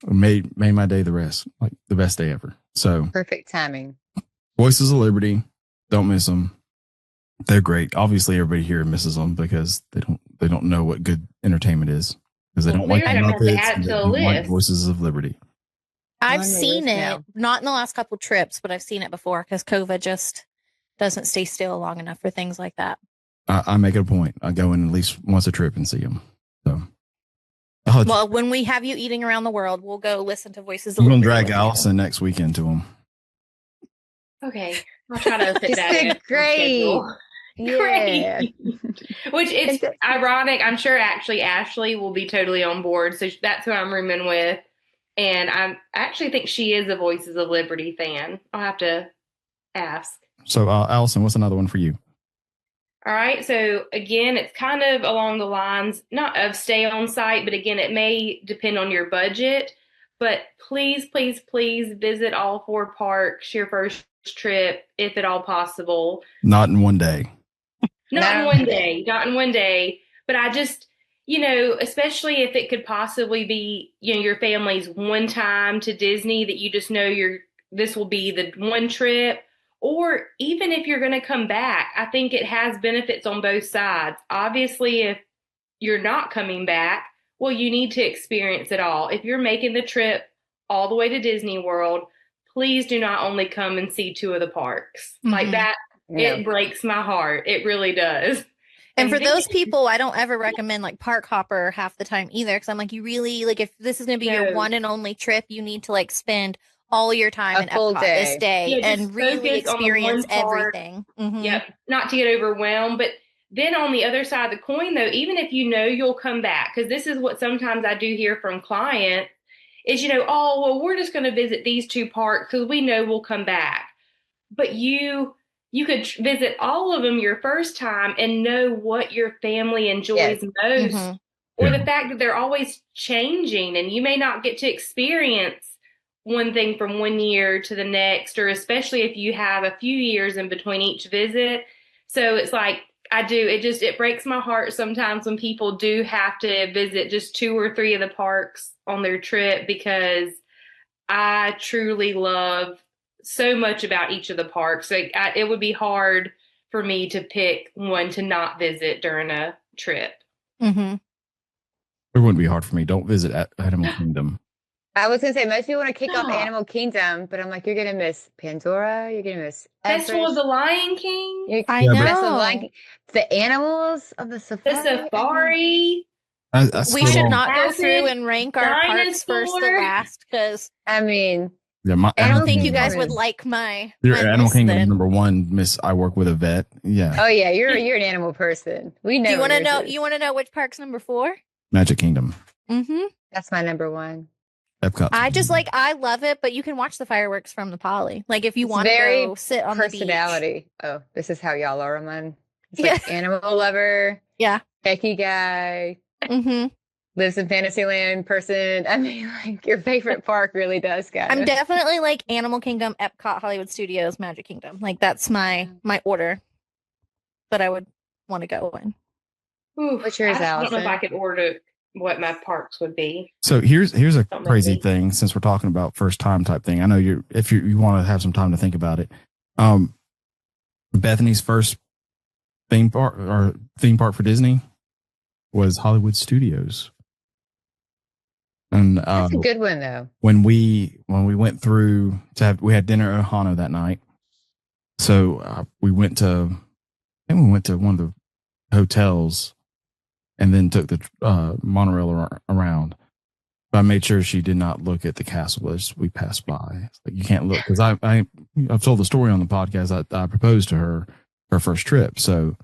Speaker 2: It made my day the rest, like the best day ever. So
Speaker 3: Perfect timing.
Speaker 2: Voices of Liberty, don't miss them. They're great. Obviously, everybody here misses them because they don't know what good entertainment is because they don't like the
Speaker 5: Clearly, I'm gonna have to
Speaker 2: Muppets
Speaker 5: add
Speaker 2: and
Speaker 5: it
Speaker 2: they
Speaker 5: to a
Speaker 2: don't like
Speaker 5: list.
Speaker 2: Voices of Liberty.
Speaker 4: I've
Speaker 3: On your
Speaker 4: seen
Speaker 3: list
Speaker 4: it,
Speaker 3: now.
Speaker 4: not in the last couple trips, but I've seen it before because COVID just doesn't stay still long enough for things like that.
Speaker 2: I make it a point. I go in at least once a trip and see them. So,
Speaker 4: Well, when we have you eating around the world, we'll go listen to Voices of
Speaker 2: I'm going to
Speaker 4: Liberty
Speaker 2: drag
Speaker 4: with you.
Speaker 2: Allison next weekend to them.
Speaker 5: Okay, I'll try to fit
Speaker 3: She
Speaker 5: that
Speaker 3: said
Speaker 5: in.
Speaker 3: great. Yeah.
Speaker 5: Great. Which it's ironic. I'm sure actually Ashley will be totally on board. So that's who I'm rooming with. And I actually think she is a Voices of Liberty fan. I'll have to ask.
Speaker 2: So, Allison, what's another one for you?
Speaker 5: All right. So again, it's kind of along the lines, not of stay on site, but again, it may depend on your budget. But please, please, please visit all 4 parks your first trip, if at all possible.
Speaker 2: Not in one day.
Speaker 5: Not in one day. Not in one day. But I just, especially if it could possibly be, your family's one time to Disney that you just know this will be the one trip. Or even if you're going to come back, I think it has benefits on both sides. Obviously, if you're not coming back, well, you need to experience it all. If you're making the trip all the way to Disney World, please do not only come and see 2 of the parks.
Speaker 4: Mm-hmm.
Speaker 5: Like that,
Speaker 3: Yeah.
Speaker 5: It breaks my heart. It really does.
Speaker 4: And for those people, I don't ever recommend like park hopper half the time either. Cause I'm like, you really if this is going to be your one and only trip, you need to spend all your time in
Speaker 3: full
Speaker 4: Epcot
Speaker 3: day.
Speaker 4: this day and really experience everything. Mm-hmm.
Speaker 5: Yep. Not to get overwhelmed. But then on the other side of the coin, though, even if you'll come back, because this is what sometimes I do hear from clients is, oh, well, we're just going to visit these 2 parks because we know we'll come back. But you could visit all of them your first time and know what your family enjoys most,
Speaker 4: Mm-hmm.
Speaker 5: or the fact that they're always changing and you may not get to experience one thing from one year to the next, or especially if you have a few years in between each visit. So it's like, it breaks my heart sometimes when people do have to visit just 2 or 3 of the parks on their trip, because I truly love so much about each of the parks. It would be hard for me to pick one to not visit during a trip.
Speaker 4: Mm-hmm.
Speaker 2: It wouldn't be hard for me. Don't visit Animal Kingdom.
Speaker 3: I was going to say, most people want to kick off Animal Kingdom, but I'm like, you're going to miss Pandora. You're going to miss
Speaker 5: Festival of the Lion King.
Speaker 4: I know.
Speaker 3: Festival of the Lion King. The animals of the safari.
Speaker 5: The safari.
Speaker 4: We should not go
Speaker 5: Passage,
Speaker 4: through and rank our parks first to
Speaker 5: Dinosaur.
Speaker 4: last, because
Speaker 3: I mean,
Speaker 4: I don't think you guys
Speaker 3: Kingdom
Speaker 4: would like my
Speaker 2: Your Animal
Speaker 4: list
Speaker 2: Kingdom
Speaker 4: then.
Speaker 2: number 1, Miss. I work with a vet. Yeah.
Speaker 3: oh yeah, you're an animal person. We know.
Speaker 4: Do you want to know? You want to know which park's number 4?
Speaker 2: Magic Kingdom.
Speaker 4: Mm-hmm.
Speaker 3: That's my number 1.
Speaker 2: Epcot.
Speaker 4: I love it, but you can watch the fireworks from the Poly. Like if you
Speaker 3: It's
Speaker 4: want to
Speaker 3: very
Speaker 4: go sit on the beach.
Speaker 3: Personality. Oh, this is how y'all are, man. It's like animal lover.
Speaker 4: Yeah.
Speaker 3: Techie guy.
Speaker 4: Mm-hmm.
Speaker 3: Lives in Fantasyland person. I mean, like your favorite park really does, guys.
Speaker 4: I'm definitely like Animal Kingdom, Epcot, Hollywood Studios, Magic Kingdom. Like that's my order that I would want to go in.
Speaker 5: Ooh,
Speaker 3: What's yours,
Speaker 5: I don't know if
Speaker 3: Allison?
Speaker 5: I could order what my parks would be.
Speaker 2: So here's a
Speaker 5: Don't
Speaker 2: crazy
Speaker 5: make me-
Speaker 2: thing, since we're talking about first time type thing. I know if you want to have some time to think about it. Bethany's first theme park for Disney was Hollywood Studios. And
Speaker 3: That's a good one though.
Speaker 2: when we went through we had dinner at Ohana that night. So we went to one of the hotels and then took the monorail around. But I made sure she did not look at the castle as we passed by. It's like, you can't look, because I've told the story on the podcast. I proposed to her first trip. So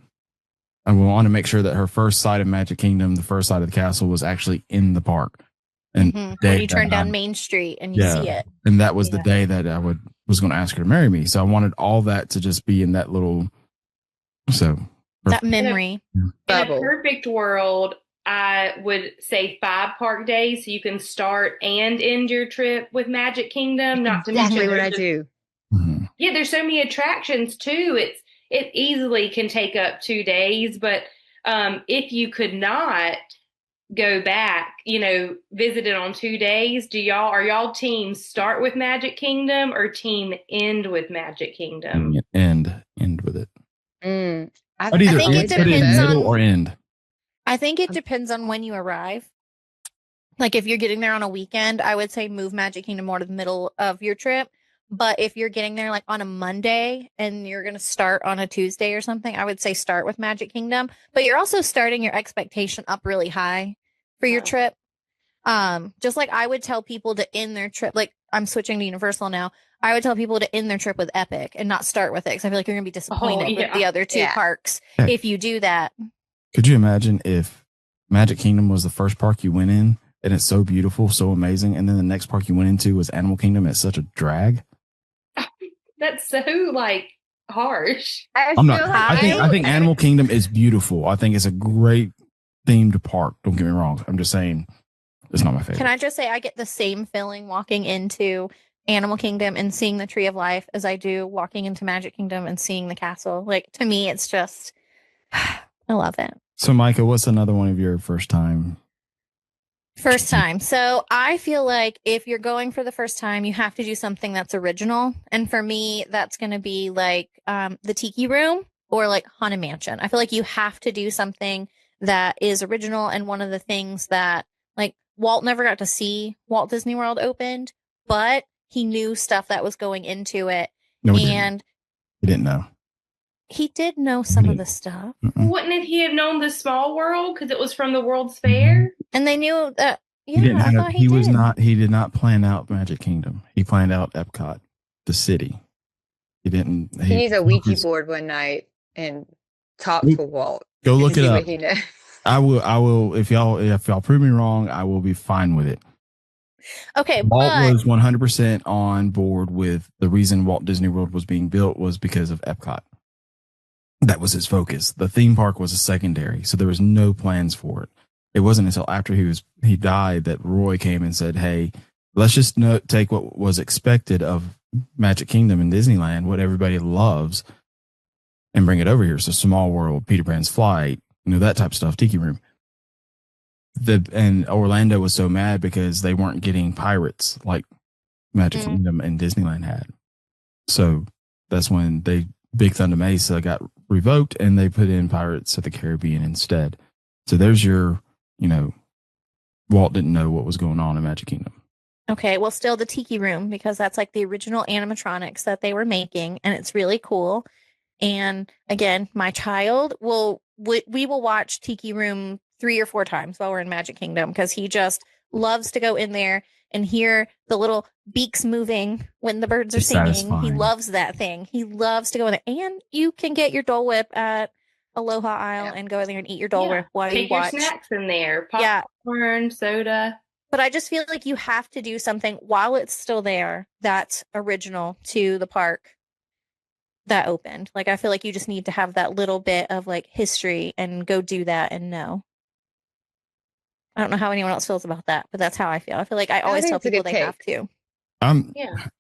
Speaker 2: I want to make sure that her first sight of Magic Kingdom, the first sight of the castle, was actually in the park. And
Speaker 4: when you turn down Main Street and you see it.
Speaker 2: And that was the day that I was going to ask her to marry me. So I wanted all that to just be in that little,
Speaker 4: that memory.
Speaker 5: In a perfect world, I would say 5 park days so you can start and end your trip with Magic Kingdom. Not to mention
Speaker 3: Exactly what
Speaker 5: there's
Speaker 3: I
Speaker 5: just-
Speaker 3: do.
Speaker 2: Mhm.
Speaker 5: Yeah, there's so many attractions too. It easily can take up 2 days, but if you could not go back, visit it on 2 days, are y'all team start with Magic Kingdom or team end with Magic Kingdom?
Speaker 2: End with it.
Speaker 3: I've
Speaker 2: I'd either
Speaker 4: think it
Speaker 3: always
Speaker 2: put it in
Speaker 4: depends
Speaker 3: done
Speaker 2: middle
Speaker 3: both.
Speaker 2: or end.
Speaker 4: I think it depends on when you arrive. Like if you're getting there on a weekend, I would say move Magic Kingdom more to the middle of your trip. But if you're getting there like on a Monday and you're going to start on a Tuesday or something, I would say start with Magic Kingdom. But you're also starting your expectation up really high for your trip. Just like I would tell people to end their trip, like I'm switching to Universal now. I would tell people to end their trip with Epic and not start with it because I feel like you're going to be disappointed with the other two parks if you do that.
Speaker 2: Could you imagine if Magic Kingdom was the first park you went in and it's so beautiful, so amazing, and then the next park you went into was Animal Kingdom? It's such a drag.
Speaker 5: That's so harsh.
Speaker 2: I'm not. I think Animal Kingdom is beautiful. I think it's a great themed park. Don't get me wrong. I'm just saying it's not my favorite.
Speaker 4: Can I just say I get the same feeling walking into Animal Kingdom and seeing the Tree of Life as I do walking into Magic Kingdom and seeing the castle. Like to me, it's just I love it.
Speaker 2: So, Micah, what's another one of your first time?
Speaker 4: First time. So I feel like if you're going for the first time, you have to do something that's original. And for me, that's going to be like the Tiki Room or like Haunted Mansion. I feel like you have to do something that is original. And one of the things that like Walt never got to see Walt Disney World opened, but he knew stuff that was going into it.
Speaker 2: No,
Speaker 4: he
Speaker 2: didn't know.
Speaker 4: He did know some of the stuff.
Speaker 5: Wouldn't he have known the Small World because it was from the World's Fair?
Speaker 4: And they knew that. Yeah,
Speaker 2: he didn't
Speaker 4: I thought he did.
Speaker 2: He did not plan out Magic Kingdom. He planned out Epcot, the city. He didn't.
Speaker 3: He needs a Ouija board one night and talk to Walt.
Speaker 2: Go look it up.
Speaker 3: He knows.
Speaker 2: I will. If y'all prove me wrong, I will be fine with it.
Speaker 4: Okay,
Speaker 2: Walt was 100% on board with the reason Walt Disney World was being built was because of Epcot. That was his focus. The theme park was a secondary, so there was no plans for it. It wasn't until after he died that Roy came and said, "Hey, let's just take what was expected of Magic Kingdom and Disneyland, what everybody loves, and bring it over here." So Small World, Peter Pan's Flight, that type of stuff, Tiki Room. And Orlando was so mad because they weren't getting pirates like Magic Kingdom and Disneyland had. So that's when Big Thunder Mesa got revoked and they put in Pirates of the Caribbean instead. So there's your, Walt didn't know what was going on in Magic Kingdom.
Speaker 4: Okay, well, still the Tiki Room, because that's like the original animatronics that they were making, and it's really cool. And again, my child we will watch Tiki Room 3 or 4 times while we're in Magic Kingdom because he just loves to go in there and hear the little beaks moving when the birds are singing.
Speaker 2: Satisfying.
Speaker 4: He loves that thing. He loves to go in there. And you can get your Dole Whip at Aloha Isle and go in there and eat your Dole Whip while you watch.
Speaker 5: Your snacks in there. Popcorn, soda.
Speaker 4: But I just feel like you have to do something while it's still there that's original to the park that opened. Like, I feel like you just need to have that little bit of like history and go do that and know. I don't know how anyone else feels about that, but that's how I feel. I feel like I always tell people they have to.
Speaker 2: I'm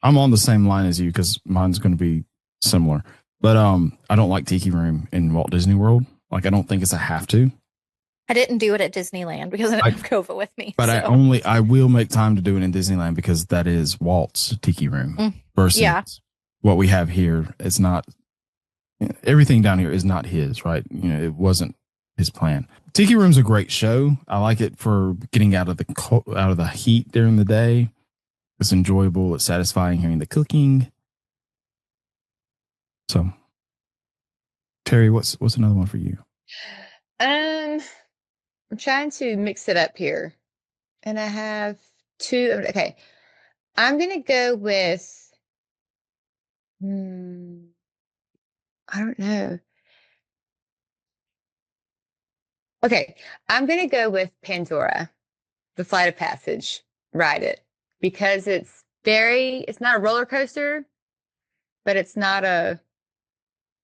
Speaker 2: on the same line as you because mine's going to be similar. But I don't like Tiki Room in Walt Disney World. Like, I don't think it's a have to.
Speaker 4: I didn't do it at Disneyland because I didn't have Kova with me.
Speaker 2: But I will make time to do it in Disneyland because that is Walt's Tiki Room versus what we have here. It's not, everything down here is not his, right? It wasn't his plan. Tiki Room's a great show. I like it for getting out of the heat during the day. It's enjoyable. It's satisfying hearing the cooking. So, Terry, what's another one for you?
Speaker 3: I'm trying to mix it up here, and I have 2. Okay, I'm gonna go with. I don't know. Okay, I'm going to go with Pandora, the Flight of Passage, ride it, because it's not a roller coaster, but it's not a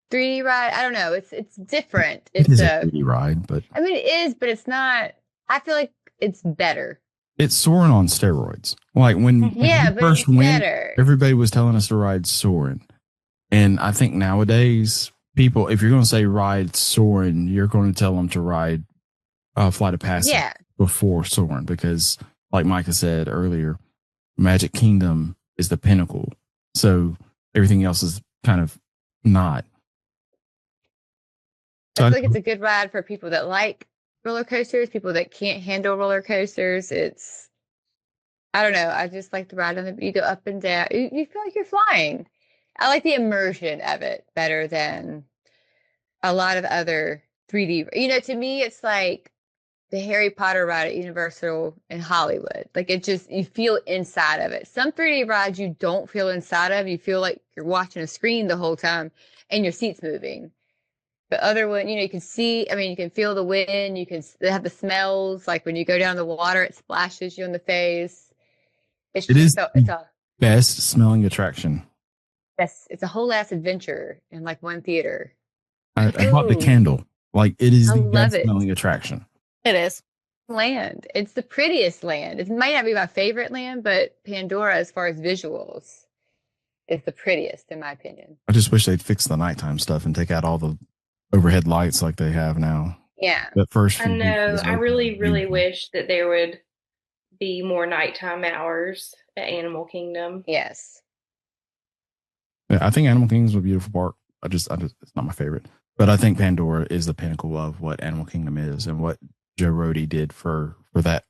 Speaker 3: 3D ride. I don't know. It's different.
Speaker 2: It is a 3D ride, but.
Speaker 3: I mean, it is, but it's not I feel like it's better.
Speaker 2: It's Soarin' on steroids. Like when
Speaker 3: Yeah,
Speaker 2: we
Speaker 3: but
Speaker 2: first
Speaker 3: it's
Speaker 2: went,
Speaker 3: better.
Speaker 2: everybody was telling us to ride Soarin'. And I think nowadays, people, if you're going to say ride Soarin', you're going to tell them to ride Flight of Passage
Speaker 3: Yeah.
Speaker 2: before Soarin', because, like Micah said earlier, Magic Kingdom is the pinnacle. So everything else is kind of not.
Speaker 3: I feel like it's a good ride for people that like roller coasters, people that can't handle roller coasters. I don't know. I just like the ride on the, you go up and down. You feel like you're flying. I like the immersion of it better than a lot of other 3D. To me, it's like the Harry Potter ride at Universal in Hollywood. Like it just, you feel inside of it. Some 3D rides you don't feel inside of. You feel like you're watching a screen the whole time and your seat's moving. But other one, you can see, you can feel the wind. They have the smells. Like when you go down the water, it splashes you in the face. It's
Speaker 2: best smelling attraction.
Speaker 3: Yes, it's a whole ass adventure in like one theater.
Speaker 2: I bought the candle. Like it is the best
Speaker 3: it.
Speaker 2: smelling attraction.
Speaker 4: It is.
Speaker 3: Land. It's the prettiest land. It might not be my favorite land, but Pandora, as far as visuals, is the prettiest in my opinion.
Speaker 2: I just wish they'd fix the nighttime stuff and take out all the overhead lights like they have now.
Speaker 3: Yeah.
Speaker 2: That first.
Speaker 5: I know. I really, really wish that there would be more nighttime hours at Animal Kingdom.
Speaker 3: Yes.
Speaker 2: Yeah, I think Animal Kingdom is a beautiful park. I just, it's not my favorite, but I think Pandora is the pinnacle of what Animal Kingdom is and what Joe Rohde did for that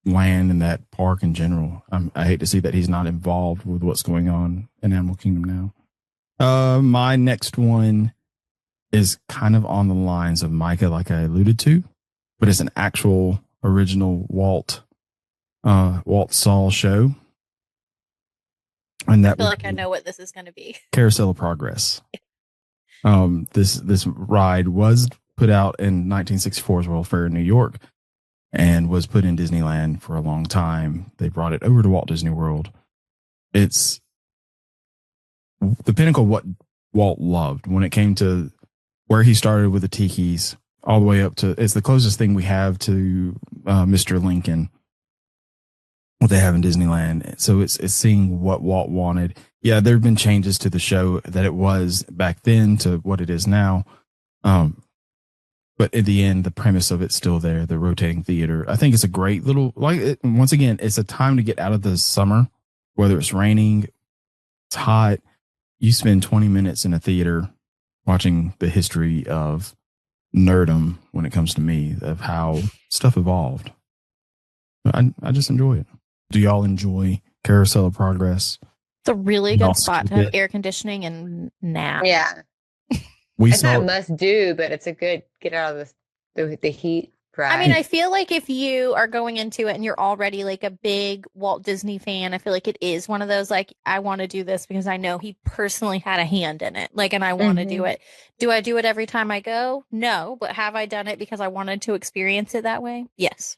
Speaker 2: land and that park in general. I hate to see that he's not involved with what's going on in Animal Kingdom now. My next one is kind of on the lines of Micah, like I alluded to, but it's an actual original Walt Saul show. And that
Speaker 4: I feel like I know what this is going to be.
Speaker 2: Carousel of Progress. This ride was put out in 1964's World Fair in New York and was put in Disneyland for a long time. They brought it over to Walt Disney World. It's the pinnacle of what Walt loved when it came to where he started with the Tikis all the way up to, it's the closest thing we have to Mr. Lincoln, what they have in Disneyland. So it's seeing what Walt wanted. Yeah, there have been changes to the show that it was back then to what it is now. But in the end, the premise of it's still there, the rotating theater. I think it's a great little, once again, it's a time to get out of the summer, whether it's raining, it's hot. You spend 20 minutes in a theater watching the history of nerdom when it comes to me, of how stuff evolved. I just enjoy it. Do y'all enjoy Carousel of Progress?
Speaker 4: It's a really good spot to have air conditioning and nap.
Speaker 3: Yeah. It's not a must do, but it's a good get out of the heat. Ride.
Speaker 4: I feel like if you are going into it and you're already like a big Walt Disney fan, I feel like it is one of those, like, I want to do this because I know he personally had a hand in it. Like, and I want to do it. Do I do it every time I go? No. But have I done it because I wanted to experience it that way? Yes.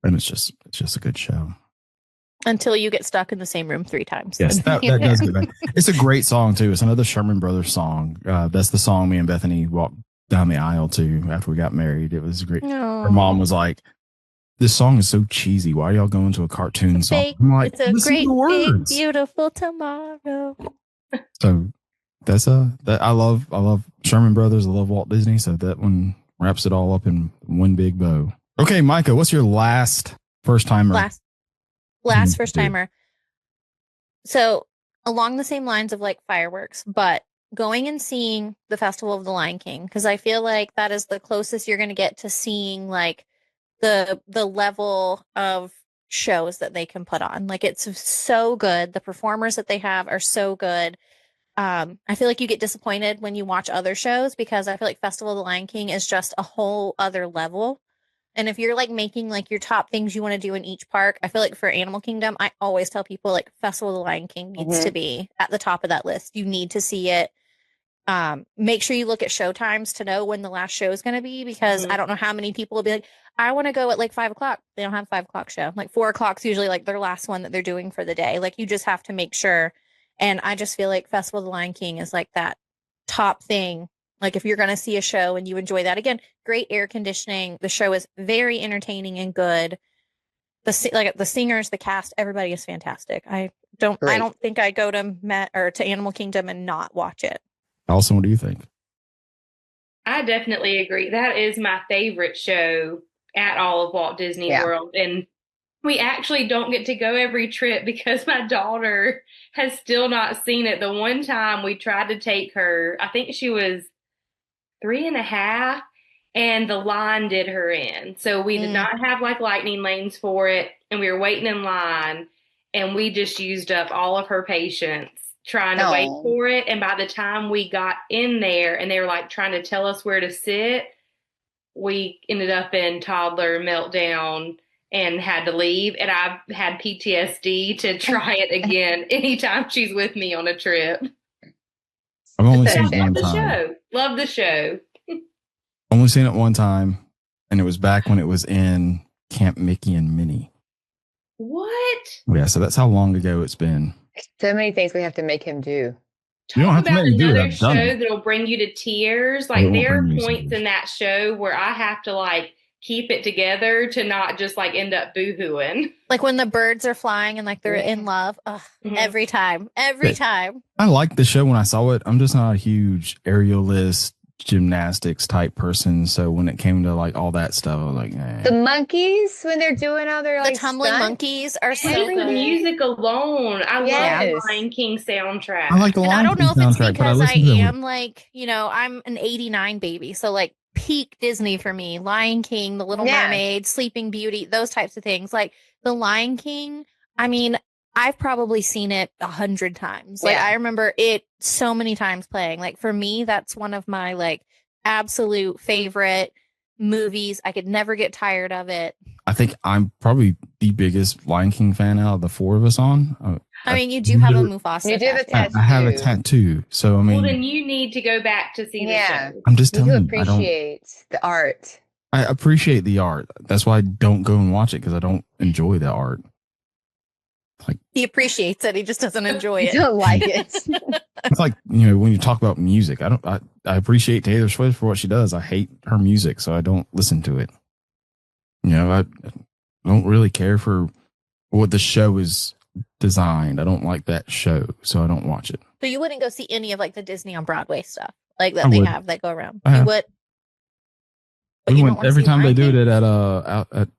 Speaker 2: And it's just a good show.
Speaker 4: Until you get stuck in the same room 3 times.
Speaker 2: Yes, that does get bad. It's a great song, too. It's another Sherman Brothers song. That's the song me and Bethany walked down the aisle to after we got married. It was great.
Speaker 4: Aww.
Speaker 2: Her mom was like, this song is so cheesy. Why are y'all going to a cartoon song? I'm like,
Speaker 4: it's a great, big, beautiful tomorrow.
Speaker 2: So that's that I love Sherman Brothers. I love Walt Disney. So that one wraps it all up in one big bow. Okay, Micah, what's your last first timer?
Speaker 4: Last first timer. So along the same lines of like fireworks, but going and seeing the Festival of the Lion King, because I feel like that is the closest you're going to get to seeing like the level of shows that they can put on. Like, it's so good. The performers that they have are so good. I feel like you get disappointed when you watch other shows because I feel like Festival of the Lion King is just a whole other level. And if you're like making like your top things you want to do in each park, I feel like for Animal Kingdom, I always tell people like Festival of the Lion King needs to be at the top of that list. You need to see it. Make sure you look at show times to know when the last show is going to be, because I don't know how many people will be like, I want to go at like 5 o'clock. They don't have a 5 o'clock show. Like 4 o'clock's usually like their last one that they're doing for the day. Like, you just have to make sure. And I just feel like Festival of the Lion King is like that top thing Like if you're going to see a show and you enjoy that, again, great air conditioning. The show is very entertaining and good. The singers, the cast, everybody is fantastic. I don't think I go to Animal Kingdom and not watch it.
Speaker 2: Allison, what do you think?
Speaker 5: I definitely agree. That is my favorite show at all of Walt Disney World. And we actually don't get to go every trip because my daughter has still not seen it. The one time we tried to take her, I think she was 3.5, and the line did her in. So we did not have like lightning lanes for it, and we were waiting in line, and we just used up all of her patience trying to wait for it. And by the time we got in there and they were like trying to tell us where to sit, we ended up in toddler meltdown and had to leave. And I've had PTSD to try it again anytime she's with me on a trip.
Speaker 2: I've only seen it one time.
Speaker 5: Love the show.
Speaker 2: Only seen it one time, and it was back when it was in Camp Mickey and Minnie.
Speaker 5: What?
Speaker 2: Yeah, so that's how long ago it's been.
Speaker 3: So many things we have to make him do.
Speaker 2: You don't have to
Speaker 5: Talk
Speaker 2: make
Speaker 5: about
Speaker 2: me do it.
Speaker 5: another
Speaker 2: I've done
Speaker 5: show
Speaker 2: it.
Speaker 5: that'll bring you to tears. Like there are points in that show where I have to like keep it together to not just like end up boohooing.
Speaker 4: Like when the birds are flying and like they're in love. Ugh, every time.
Speaker 2: I liked the show when I saw it. I'm just not a huge aerialist, gymnastics type person. So when it came to like all that stuff, I was like, nah.
Speaker 3: The monkeys, when they're doing all their like
Speaker 4: the tumbling monkeys are so
Speaker 5: Even
Speaker 4: good.
Speaker 5: the music alone. I love the Lion King soundtrack.
Speaker 2: I like the Lion King
Speaker 4: I don't know if it's
Speaker 2: soundtrack,
Speaker 4: because I am like, I'm an 89 baby. So like peak Disney for me, Lion King, The Little Mermaid, Sleeping Beauty, those types of things. Like the Lion King, I mean, I've probably seen it 100 times. Like I remember it so many times playing. Like for me, that's one of my like absolute favorite movies. I could never get tired of it.
Speaker 2: I think I'm probably the biggest Lion King fan out of the four of us on.
Speaker 4: I mean, you do have a Mufasa.
Speaker 3: You do have a tattoo.
Speaker 2: I have a tattoo. So, I mean.
Speaker 5: Well, then you need to go back to see the show.
Speaker 2: I'm just telling you.
Speaker 3: Appreciate the art.
Speaker 2: I appreciate the art. That's why I don't go and watch it, because I don't enjoy the art. Like
Speaker 4: he appreciates it, he just doesn't enjoy it.
Speaker 3: You don't like it.
Speaker 2: It's like, when you talk about music, I appreciate Taylor Swift for what she does. I hate her music, so I don't listen to it. I don't really care for what the show is designed. I don't like that show, so I don't watch it.
Speaker 4: So you wouldn't go see any of like the Disney on Broadway stuff like that they have that go around. You would.
Speaker 2: We went every time they do it at out at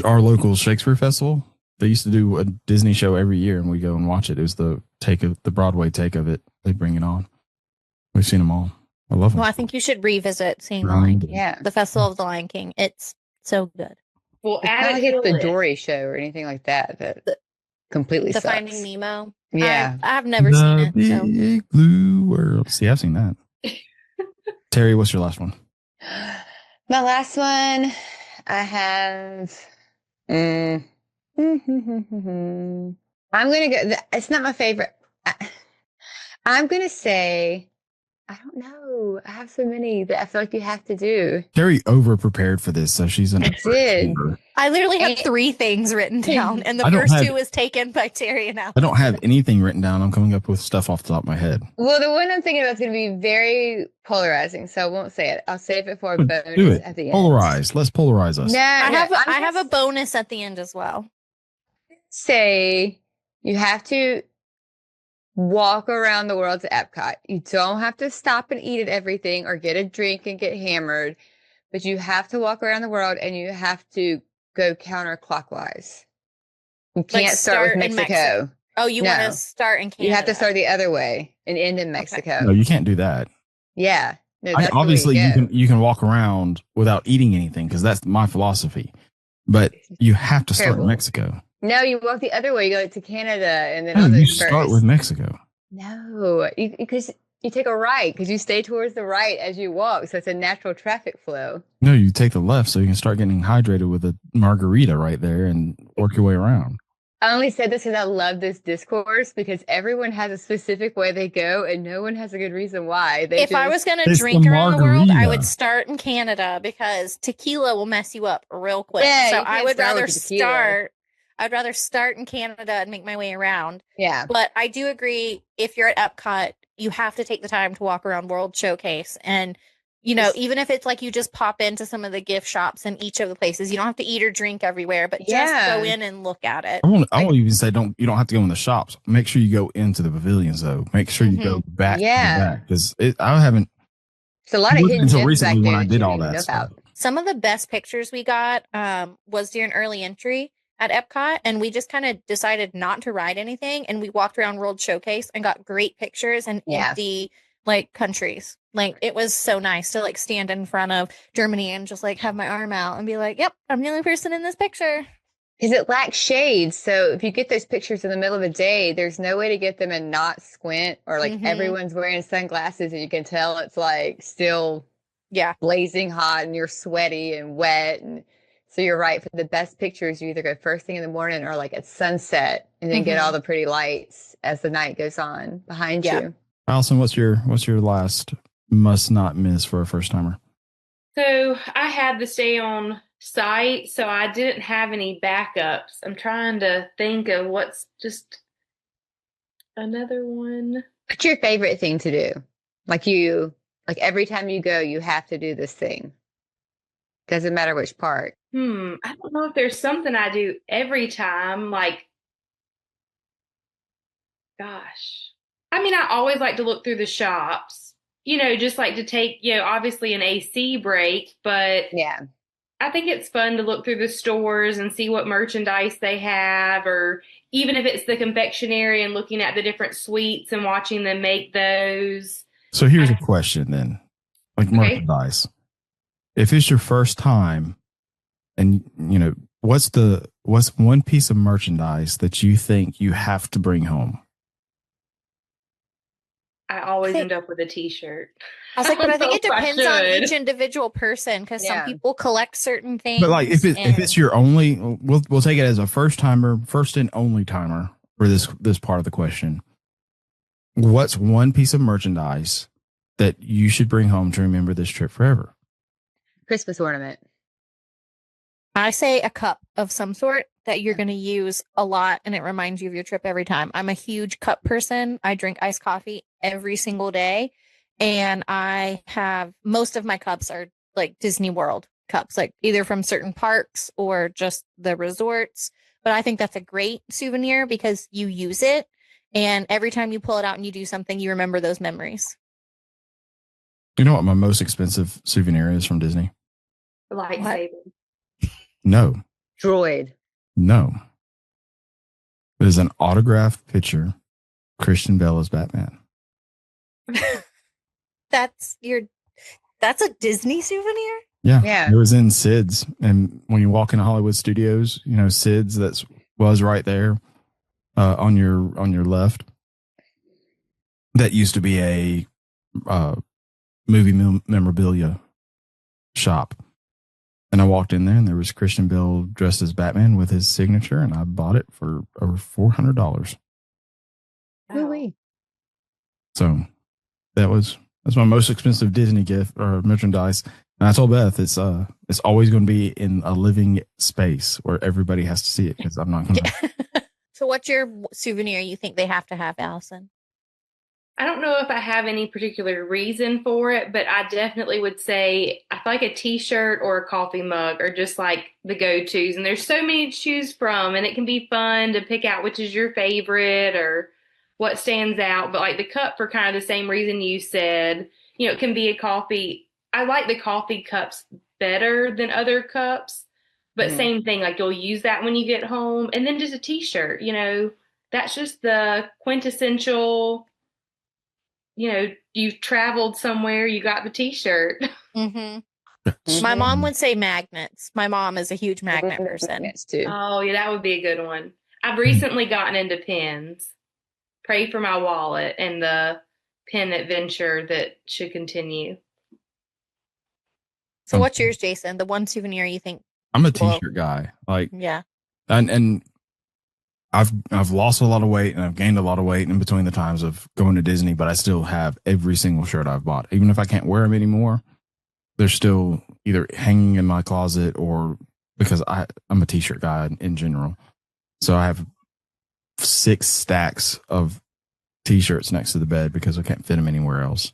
Speaker 2: our local Shakespeare Festival. They used to do a Disney show every year, and we go and watch it. It was the Broadway take of it. They bring it on. We've seen them all. I love them.
Speaker 4: Well, I think you should revisit seeing the Lion King. Yeah, the Festival of the Lion King. It's so good.
Speaker 5: Well,
Speaker 3: I don't get the Dory show or anything like that. That completely
Speaker 4: the
Speaker 3: sucks.
Speaker 4: Finding Nemo.
Speaker 3: Yeah,
Speaker 4: I've never seen it.
Speaker 2: Big Blue World. See, I've seen that. Terry, what's your last one?
Speaker 3: My last one, I have. I'm gonna go. It's not my favorite. I'm gonna say, I don't know. I have so many that I feel like you have to do.
Speaker 2: Terry over prepared for this, so she's an.
Speaker 4: I literally have 3 things written down, and the first 2 was taken by Terry and Allison.
Speaker 2: I don't have anything written down. I'm coming up with stuff off the top of my head.
Speaker 3: Well, the one I'm thinking about is going to be very polarizing, so I won't say it. I'll save it for a bonus
Speaker 2: do it.
Speaker 3: At the end.
Speaker 2: Polarize. Let's polarize us.
Speaker 3: No,
Speaker 4: I have a bonus at the end as well.
Speaker 3: Say you have to walk around the world to Epcot. You don't have to stop and eat at everything or get a drink and get hammered, but you have to walk around the world and you have to go counterclockwise. You can't start with Mexico.
Speaker 4: Oh, you want to start in Canada?
Speaker 3: You have to start the other way and end in Mexico.
Speaker 2: Okay. No, you can't do that.
Speaker 3: Yeah. No,
Speaker 2: obviously, you can walk around without eating anything, because that's my philosophy. But you have to start in Mexico.
Speaker 3: No, you walk the other way. You go to Canada and then
Speaker 2: you start with Mexico.
Speaker 3: No, because you take a right, because you stay towards the right as you walk. So it's a natural traffic flow.
Speaker 2: No, you take the left so you can start getting hydrated with a margarita right there and work your way around.
Speaker 3: I only said this because I love this discourse, because everyone has a specific way they go and no one has a good reason why.
Speaker 4: If I was going to drink around the world, I would start in Canada, because tequila will mess you up real quick.
Speaker 3: Yeah,
Speaker 4: so I would rather start. I'd rather start in Canada and make my way around.
Speaker 3: Yeah.
Speaker 4: But I do agree, if you're at Epcot, you have to take the time to walk around World Showcase. And, you know, even if it's like you just pop into some of the gift shops in each of the places, you don't have to eat or drink everywhere, but just go in and look at it.
Speaker 2: I won't even say you don't have to go in the shops. Make sure you go into the pavilions though. Make sure you go back to the back, because I haven't.
Speaker 3: It's a lot of hidden
Speaker 2: until
Speaker 3: gems
Speaker 2: recently
Speaker 3: back
Speaker 2: when
Speaker 3: there
Speaker 2: I did
Speaker 3: you
Speaker 2: all
Speaker 3: didn't
Speaker 2: that
Speaker 3: know
Speaker 2: stuff.
Speaker 3: about.
Speaker 4: Some of the best pictures we got was during early entry at Epcot, and we just kind of decided not to ride anything, and we walked around World Showcase and got great pictures in empty like countries. Like it was so nice to like stand in front of Germany and just like have my arm out and be like, yep, I'm the only person in this picture.
Speaker 3: Because it lacks shades, so if you get those pictures in the middle of the day, there's no way to get them and not squint, or like everyone's wearing sunglasses and you can tell it's like still blazing hot and you're sweaty and wet. And so you're right, for the best pictures you either go first thing in the morning or like at sunset and then get all the pretty lights as the night goes on behind you.
Speaker 2: Allison, what's your last must not miss for a first timer?
Speaker 5: So I had to stay on site, so I didn't have any backups. I'm trying to think of what's just another one.
Speaker 3: What's your favorite thing to do? Like every time you go, you have to do this thing. Doesn't matter which part.
Speaker 5: I don't know if there's something I do every time. Like, gosh. I mean, I always like to look through the shops, you know, just like to take, you know, obviously an AC break, but I think it's fun to look through the stores and see what merchandise they have, or even if it's the confectionery and looking at the different sweets and watching them make those.
Speaker 2: So here's a question then, like merchandise. If it's your first time and, you know, what's one piece of merchandise that you think you have to bring home?
Speaker 5: I always end up with a t-shirt.
Speaker 4: I was like, but I think it depends on each individual person, because some people collect certain things.
Speaker 2: But like if it's your only, we'll take it as a first and only timer for this part of the question. What's one piece of merchandise that you should bring home to remember this trip forever?
Speaker 3: Christmas ornament.
Speaker 4: I say a cup of some sort that you're going to use a lot, and it reminds you of your trip every time. I'm a huge cup person. I drink iced coffee every single day, and I have most of my cups are like Disney World cups, like either from certain parks or just the resorts. But I think that's a great souvenir because you use it, and every time you pull it out and you do something, you remember those memories.
Speaker 2: You know what my most expensive souvenir is from Disney?
Speaker 5: Lightsaber.
Speaker 2: No.
Speaker 3: Droid.
Speaker 2: No. It is an autographed picture. Christian Bale as Batman.
Speaker 4: That's a Disney souvenir?
Speaker 2: Yeah. It was in Sid's. And when you walk into Hollywood Studios, you know, Sid's was right there on your left. That used to be a movie memorabilia shop. And I walked in there and there was Christian Bale dressed as Batman with his signature, and I bought it for over $400.
Speaker 3: Wow.
Speaker 2: So that's my most expensive Disney gift or merchandise. And I told Beth it's always going to be in a living space where everybody has to see it, because I'm not going to.
Speaker 4: So what's your souvenir you think they have to have, Allison?
Speaker 5: I don't know if I have any particular reason for it, but I definitely would say I feel like a t-shirt or a coffee mug are just like the go-tos. And there's so many to choose from, and it can be fun to pick out which is your favorite or what stands out. But like the cup, for kind of the same reason you said, you know, it can be a coffee. I like the coffee cups better than other cups, but same thing, like you'll use that when you get home. And then just a t-shirt, you know, that's just the quintessential, you know, you've traveled somewhere, you got the t-shirt.
Speaker 4: My mom would say magnets. My mom is a huge magnet person.
Speaker 3: Too.
Speaker 5: Oh, yeah, that would be a good one. I've recently gotten into pins. Pray for my wallet and the pin adventure that should continue.
Speaker 4: So what's yours, Jason? The one souvenir you think?
Speaker 2: I'm a t-shirt guy. Like,
Speaker 4: yeah.
Speaker 2: And I've lost a lot of weight and I've gained a lot of weight in between the times of going to Disney, but I still have every single shirt I've bought. Even if I can't wear them anymore, they're still either hanging in my closet or because I'm a t-shirt guy in general. So I have 6 stacks of t-shirts next to the bed because I can't fit them anywhere else.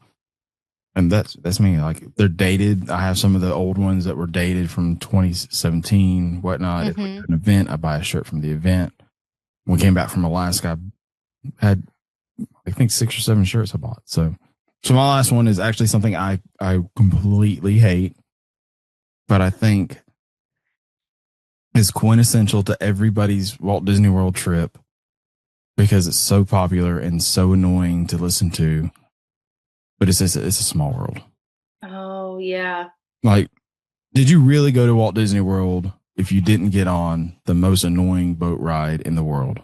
Speaker 2: And that's me. Like, they're dated. I have some of the old ones that were dated from 2017, whatnot. If we do an event, I buy a shirt from the event. When we came back from Alaska, I had, I think, 6 or 7 shirts I bought. So my last one is actually something I completely hate, but I think is quintessential to everybody's Walt Disney World trip because it's so popular and so annoying to listen to. But it's a small world.
Speaker 5: Oh, yeah.
Speaker 2: Like, did you really go to Walt Disney World if you didn't get on the most annoying boat ride in the world?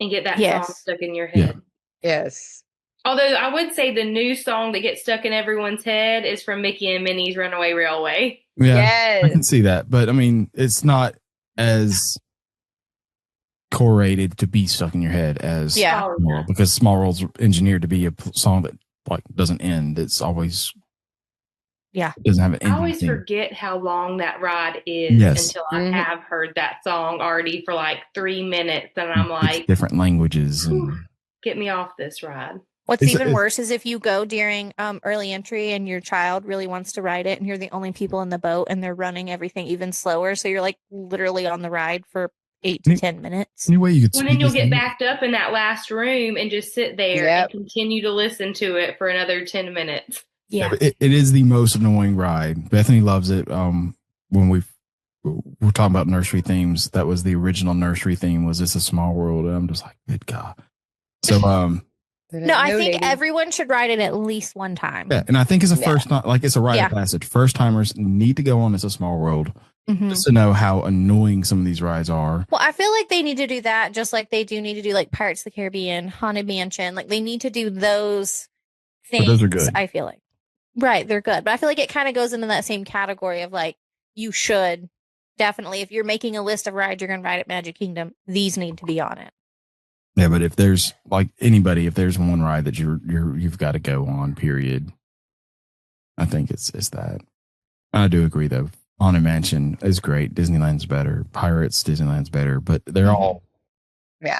Speaker 5: And get that
Speaker 4: Yes.
Speaker 5: song stuck in your head.
Speaker 2: Yeah.
Speaker 3: Yes.
Speaker 5: Although I would say the new song that gets stuck in everyone's head is from Mickey and Minnie's Runaway Railway.
Speaker 2: Yeah,
Speaker 3: Yes.
Speaker 2: I can see that. But I mean, it's not as correlated to be stuck in your head as
Speaker 4: Yeah.
Speaker 2: Small World, because Small World's engineered to be a song that like doesn't end. It's always doesn't have an
Speaker 5: I
Speaker 2: ending.
Speaker 5: always
Speaker 2: theme.
Speaker 5: forget how long that ride is
Speaker 2: Yes.
Speaker 5: until I have heard that song already for like 3 minutes, and I'm
Speaker 2: It's
Speaker 5: like,
Speaker 2: different languages and
Speaker 5: get me off this ride.
Speaker 4: What's
Speaker 2: It's-
Speaker 4: even
Speaker 2: it's-
Speaker 4: worse is if you go during early entry and your child really wants to ride it and you're the only people in the boat and they're running everything even slower. So you're like literally on the ride for 8 to 10 minutes.
Speaker 2: any way you could
Speaker 5: Well,
Speaker 2: speed
Speaker 5: then you'll
Speaker 2: this
Speaker 5: get
Speaker 2: thing-
Speaker 5: backed up in that last room and just sit there and continue to listen to it for another 10 minutes.
Speaker 4: Yeah.
Speaker 2: But it is the most annoying ride. Bethany loves it. When we're talking about nursery themes, that was the original nursery theme. Was It's a Small World? And I'm just like, good God. So
Speaker 4: No, I think everyone should ride it at least one time.
Speaker 2: yeah, and I think it's a first time, like it's a rite of passage. First timers need to go on It's a Small World just to know how annoying some of these rides are.
Speaker 4: Well, I feel like they need to do that just like they do need to do like Pirates of the Caribbean, Haunted Mansion. Like they need to do those things.
Speaker 2: But those are good.
Speaker 4: I feel like. Right, they're good. But I feel like it kind of goes into that same category of like, you should definitely, if you're making a list of rides you're going to ride at Magic Kingdom, these need to be on it.
Speaker 2: Yeah, but if there's like anybody, if there's one ride that you've got to go on, period, I think it's that. I do agree though. Haunted Mansion is great. Disneyland's better. Pirates, Disneyland's better. But they're all, you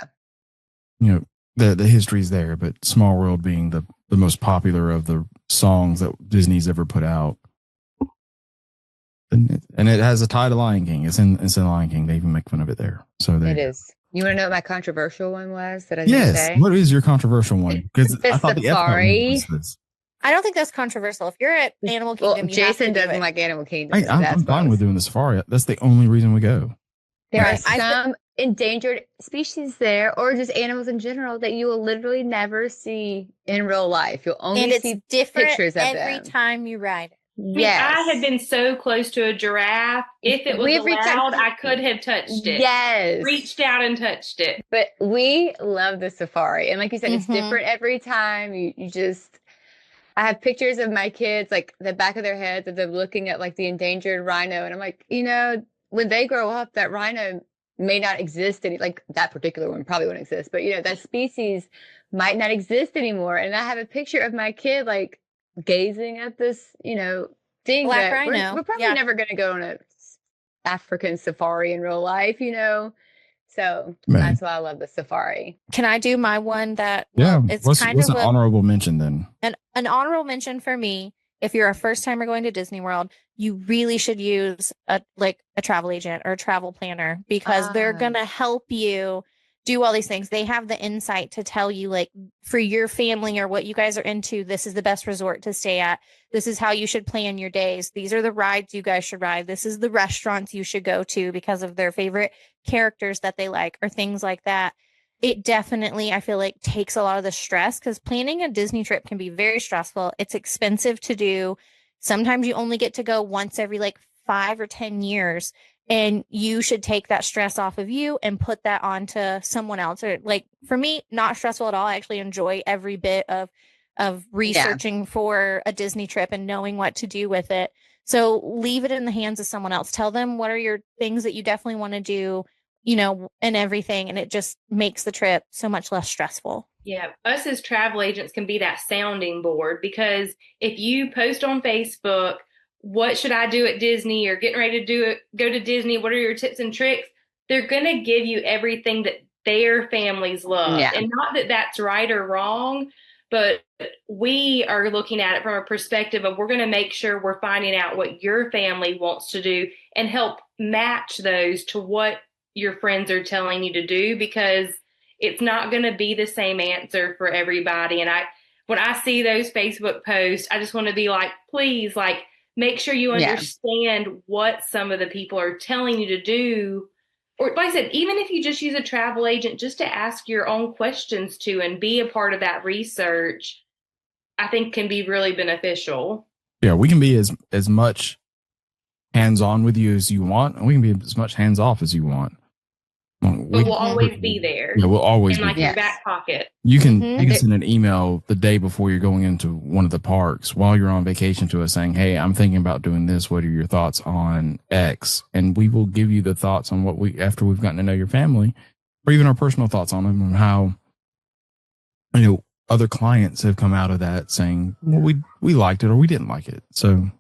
Speaker 2: know, the history's there. But Small World being the most popular of the songs that Disney's ever put out, and it has a tie to Lion King. It's in Lion King. They even make fun of it there. So there
Speaker 3: It
Speaker 2: you go.
Speaker 3: is. You want to know what my controversial one was that I didn't say?
Speaker 2: Yes. What is your controversial one? Because
Speaker 3: The
Speaker 2: I thought the
Speaker 3: safari.
Speaker 2: Epcot one was this.
Speaker 4: I don't think that's controversial. If you're at Animal Kingdom,
Speaker 3: Well,
Speaker 4: you have to
Speaker 3: Jason
Speaker 4: do
Speaker 3: doesn't
Speaker 4: it.
Speaker 3: like Animal Kingdom.
Speaker 2: Hey,
Speaker 3: so
Speaker 2: I'm
Speaker 3: that's
Speaker 2: fine
Speaker 3: what
Speaker 2: with doing the safari. That's the only reason we go.
Speaker 3: There
Speaker 4: Right.
Speaker 3: are some endangered species there, or just animals in general, that you will literally never see in real life. You'll only
Speaker 4: And it's
Speaker 3: see
Speaker 4: different
Speaker 3: pictures of
Speaker 4: every
Speaker 3: them.
Speaker 4: time you ride it.
Speaker 5: I mean,
Speaker 3: Yes.
Speaker 5: I had been so close to a giraffe. If it was
Speaker 3: We've reached
Speaker 5: allowed,
Speaker 3: out-
Speaker 5: I could have touched it.
Speaker 3: Yes.
Speaker 5: Reached out and touched it.
Speaker 3: But we love the safari. And like you said, it's
Speaker 4: Mhm.
Speaker 3: different every time. You just, I have pictures of my kids, like the back of their heads, of them looking at like the endangered rhino. And I'm like, when they grow up, that rhino may not exist like that particular one probably won't exist, but that species might not exist anymore. And I have a picture of my kid like gazing at this, thing
Speaker 4: Black
Speaker 3: that
Speaker 4: rhino.
Speaker 3: we're probably
Speaker 4: Yeah.
Speaker 3: never going to go on a African safari in real life, So
Speaker 2: Right.
Speaker 3: that's why I love the safari.
Speaker 4: Can I do my one that it's
Speaker 2: what's
Speaker 4: kind
Speaker 2: what's
Speaker 4: of
Speaker 2: an honorable mention then?
Speaker 4: an honorable mention for me? If you're a first timer going to Disney World, you really should use a travel agent or a travel planner because they're
Speaker 3: Ah.
Speaker 4: going to help you do all these things. They have the insight to tell you, like, for your family or what you guys are into, this is the best resort to stay at. This is how you should plan your days. These are the rides you guys should ride. This is the restaurants you should go to because of their favorite characters that they like or things like that. It definitely, I feel like, takes a lot of the stress because planning a Disney trip can be very stressful. It's expensive to do. Sometimes you only get to go once every like 5 or 10 years. And you should take that stress off of you and put that onto someone else. Or like for me, not stressful at all. I actually enjoy every bit of researching for a Disney trip and knowing what to do with it. So leave it in the hands of someone else. Tell them what are your things that you definitely want to do, and everything. And it just makes the trip so much less stressful.
Speaker 5: Yeah, us as travel agents can be that sounding board because if you post on Facebook, what should I do at Disney or getting ready to go to Disney? What are your tips and tricks? They're going to give you everything that their families loved.
Speaker 3: Yeah.
Speaker 5: And not that that's right or wrong, but we are looking at it from a perspective of we're going to make sure we're finding out what your family wants to do and help match those to what your friends are telling you to do, because it's not going to be the same answer for everybody. And when I see those Facebook posts, I just want to be like, please, like, make sure you understand what some of the people are telling you to do. Or like I said, even if you just use a travel agent just to ask your own questions to and be a part of that research, I think can be really beneficial.
Speaker 2: Yeah, we can be as much hands-on with you as you want, and we can be as much hands-off as you want.
Speaker 5: But we'll always be there.
Speaker 2: Yeah, we'll always
Speaker 5: in
Speaker 2: be
Speaker 5: like
Speaker 2: there.
Speaker 5: your back pocket.
Speaker 2: You can send an email the day before you're going into one of the parks while you're on vacation to us saying, hey, I'm thinking about doing this. What are your thoughts on X? And we will give you the thoughts on after we've gotten to know your family, or even our personal thoughts on them, and how, other clients have come out of that saying, well, we liked it or we didn't like it. So.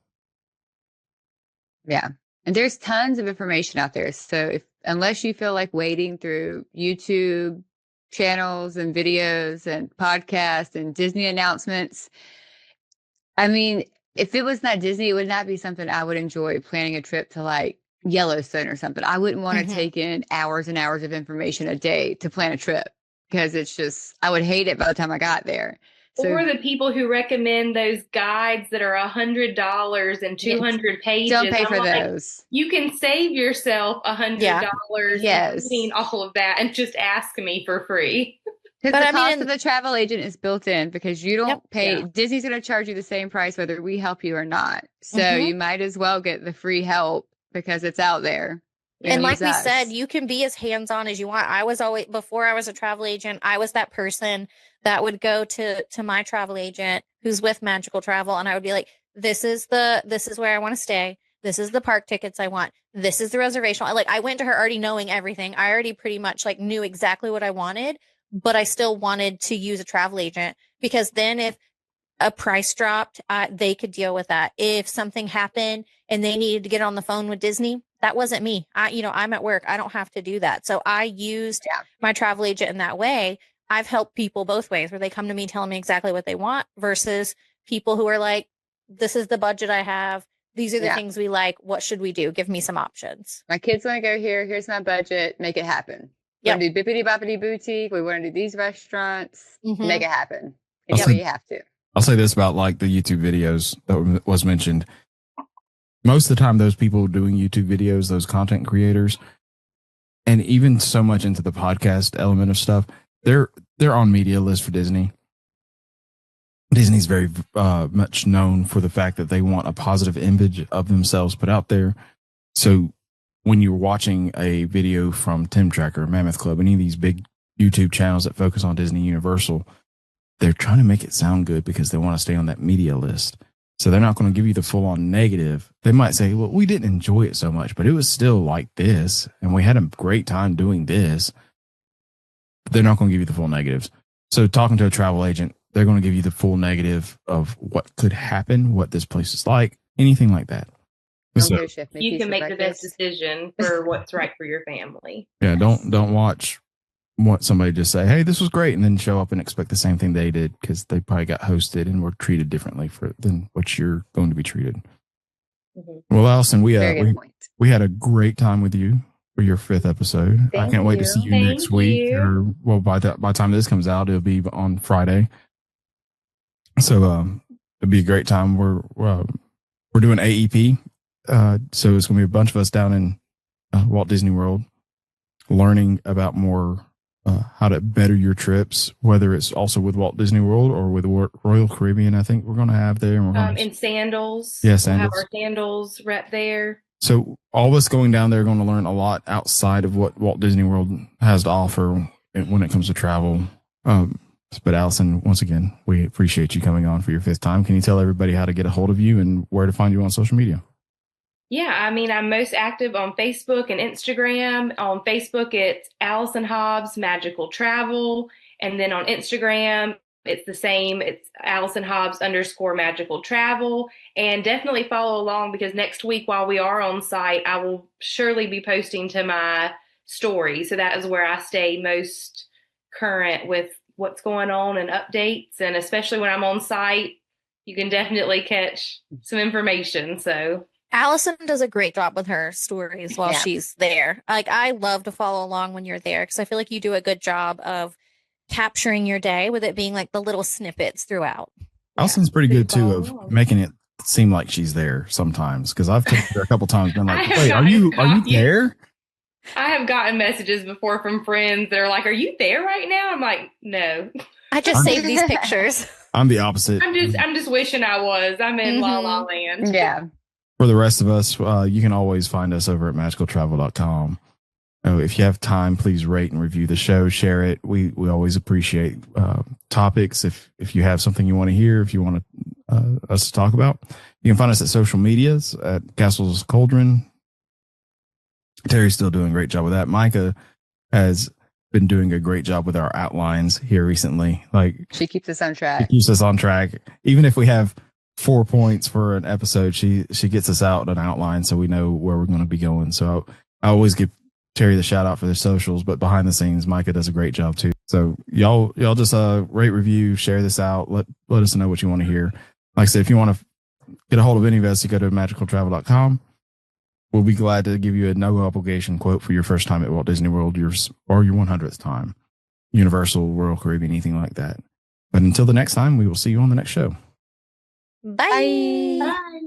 Speaker 3: Yeah. And there's tons of information out there. So unless you feel like wading through YouTube channels and videos and podcasts and Disney announcements, I mean, if it was not Disney, it would not be something I would enjoy planning a trip to like Yellowstone or something. I wouldn't want to take in hours and hours of information a day to plan a trip, because it's just, I would hate it by the time I got there. So,
Speaker 5: or the people who recommend those guides that are $100 and 200 pages.
Speaker 3: Don't pay for those.
Speaker 5: You can save yourself $100
Speaker 3: yes.
Speaker 5: including all of that, and just ask me for free.
Speaker 3: Because the cost of the travel agent is built in, because you don't pay.
Speaker 5: Yeah.
Speaker 3: Disney's going to charge you the same price whether we help you or not. So you might as well get the free help because it's out there.
Speaker 4: And like we said, you can be as hands-on as you want. I was always, before I was a travel agent, I was that person that would go to my travel agent who's with Magical Travel, and I would be like, this is where I want to stay. This is the park tickets I want. This is the reservation. I went to her already knowing everything. I already pretty much knew exactly what I wanted, but I still wanted to use a travel agent, because then if a price dropped, they could deal with that. If something happened and they needed to get on the phone with Disney, that wasn't me. I'm at work. I don't have to do that. So I used my travel agent in that way. I've helped people both ways, where they come to me telling me exactly what they want, versus people who are like, this is the budget I have. These are the things we like. What should we do? Give me some options.
Speaker 3: My kids want to go here. Here's my budget. Make it happen. We want to do Bippity Boppity Boutique. We want to do these restaurants. Make it happen. Until you have to.
Speaker 2: I'll say this about the YouTube videos that was mentioned. Most of the time, those people doing YouTube videos, those content creators, and even so much into the podcast element of stuff, they're on media lists for Disney. Disney's very much known for the fact that they want a positive image of themselves put out there. So when you're watching a video from Tim Tracker, Mammoth Club, any of these big YouTube channels that focus on Disney Universal, they're trying to make it sound good because they want to stay on that media list. So they're not going to give you the full on negative. They might say, well, we didn't enjoy it so much, but it was still like this, and we had a great time doing this. But they're not going to give you the full negatives. So talking to a travel agent, they're going to give you the full negative of what could happen, what this place is like, anything like that. So,
Speaker 5: you can make the best decision for what's right for your family.
Speaker 2: Yeah, don't watch what somebody just say, hey, this was great, and then show up and expect the same thing they did, because they probably got hosted and were treated differently than what you're going to be treated. Well, Allison, we had a great time with you for your 5th episode. I can't wait to see you next week. Or by the time this comes out, it'll be on Friday. So it'll be a great time. We're doing AEP, so it's gonna be a bunch of us down in Walt Disney World, learning about more how to better your trips, whether it's also with Walt Disney World or with Royal Caribbean. I think we're going to have there. And we're
Speaker 5: in Sandals.
Speaker 2: Yeah,
Speaker 5: Sandals. We'll have our Sandals rep there.
Speaker 2: So all of us going down there are going to learn a lot outside of what Walt Disney World has to offer when it comes to travel. But Allison, once again, we appreciate you coming on for your 5th time. Can you tell everybody how to get a hold of you and where to find you on social media?
Speaker 5: Yeah, I mean, I'm most active on Facebook and Instagram. On Facebook, it's Allison Hobbs Magical Travel. And then on Instagram, it's the same. It's Allison Hobbs _Magical Travel. And definitely follow along, because next week while we are on site, I will surely be posting to my story. So that is where I stay most current with what's going on and updates. And especially when I'm on site, you can definitely catch some information. So
Speaker 4: Allison does a great job with her stories while she's there. Like, I love to follow along when you're there because I feel like you do a good job of capturing your day with it being like the little snippets throughout.
Speaker 2: Allison's pretty good too of making it seem like she's there sometimes, because I've told her a couple times, been like, "Wait, are you there?"
Speaker 5: I have gotten messages before from friends that are like, "Are you there right now?" I'm like, "No."
Speaker 4: I just saved these pictures.
Speaker 2: I'm the opposite.
Speaker 5: I'm just wishing I was. I'm in La La Land.
Speaker 3: Yeah.
Speaker 2: For the rest of us, you can always find us over at magicaltravel.com. If you have time, please rate and review the show, share it. We always appreciate topics. If you have something you want to hear, if you want us to talk about, you can find us at social medias at Castles Cauldron. Terry's still doing a great job with that. Micah has been doing a great job with our outlines here recently. Like,
Speaker 3: she keeps us on track.
Speaker 2: She keeps us on track. Even if we have 4 points for an episode, she gets us out an outline so we know where we're going to be going. So I always give Terry the shout out for their socials, but behind the scenes, Micah does a great job too. So y'all just rate, review, share this out. Let us know what you want to hear. Like I said, if you want to get a hold of any of us, you go to magicaltravel.com. We'll be glad to give you a no obligation quote for your first time at Walt Disney World, or your 100th time, Universal, Royal Caribbean, anything like that. But until the next time, we will see you on the next show.
Speaker 4: Bye. Bye.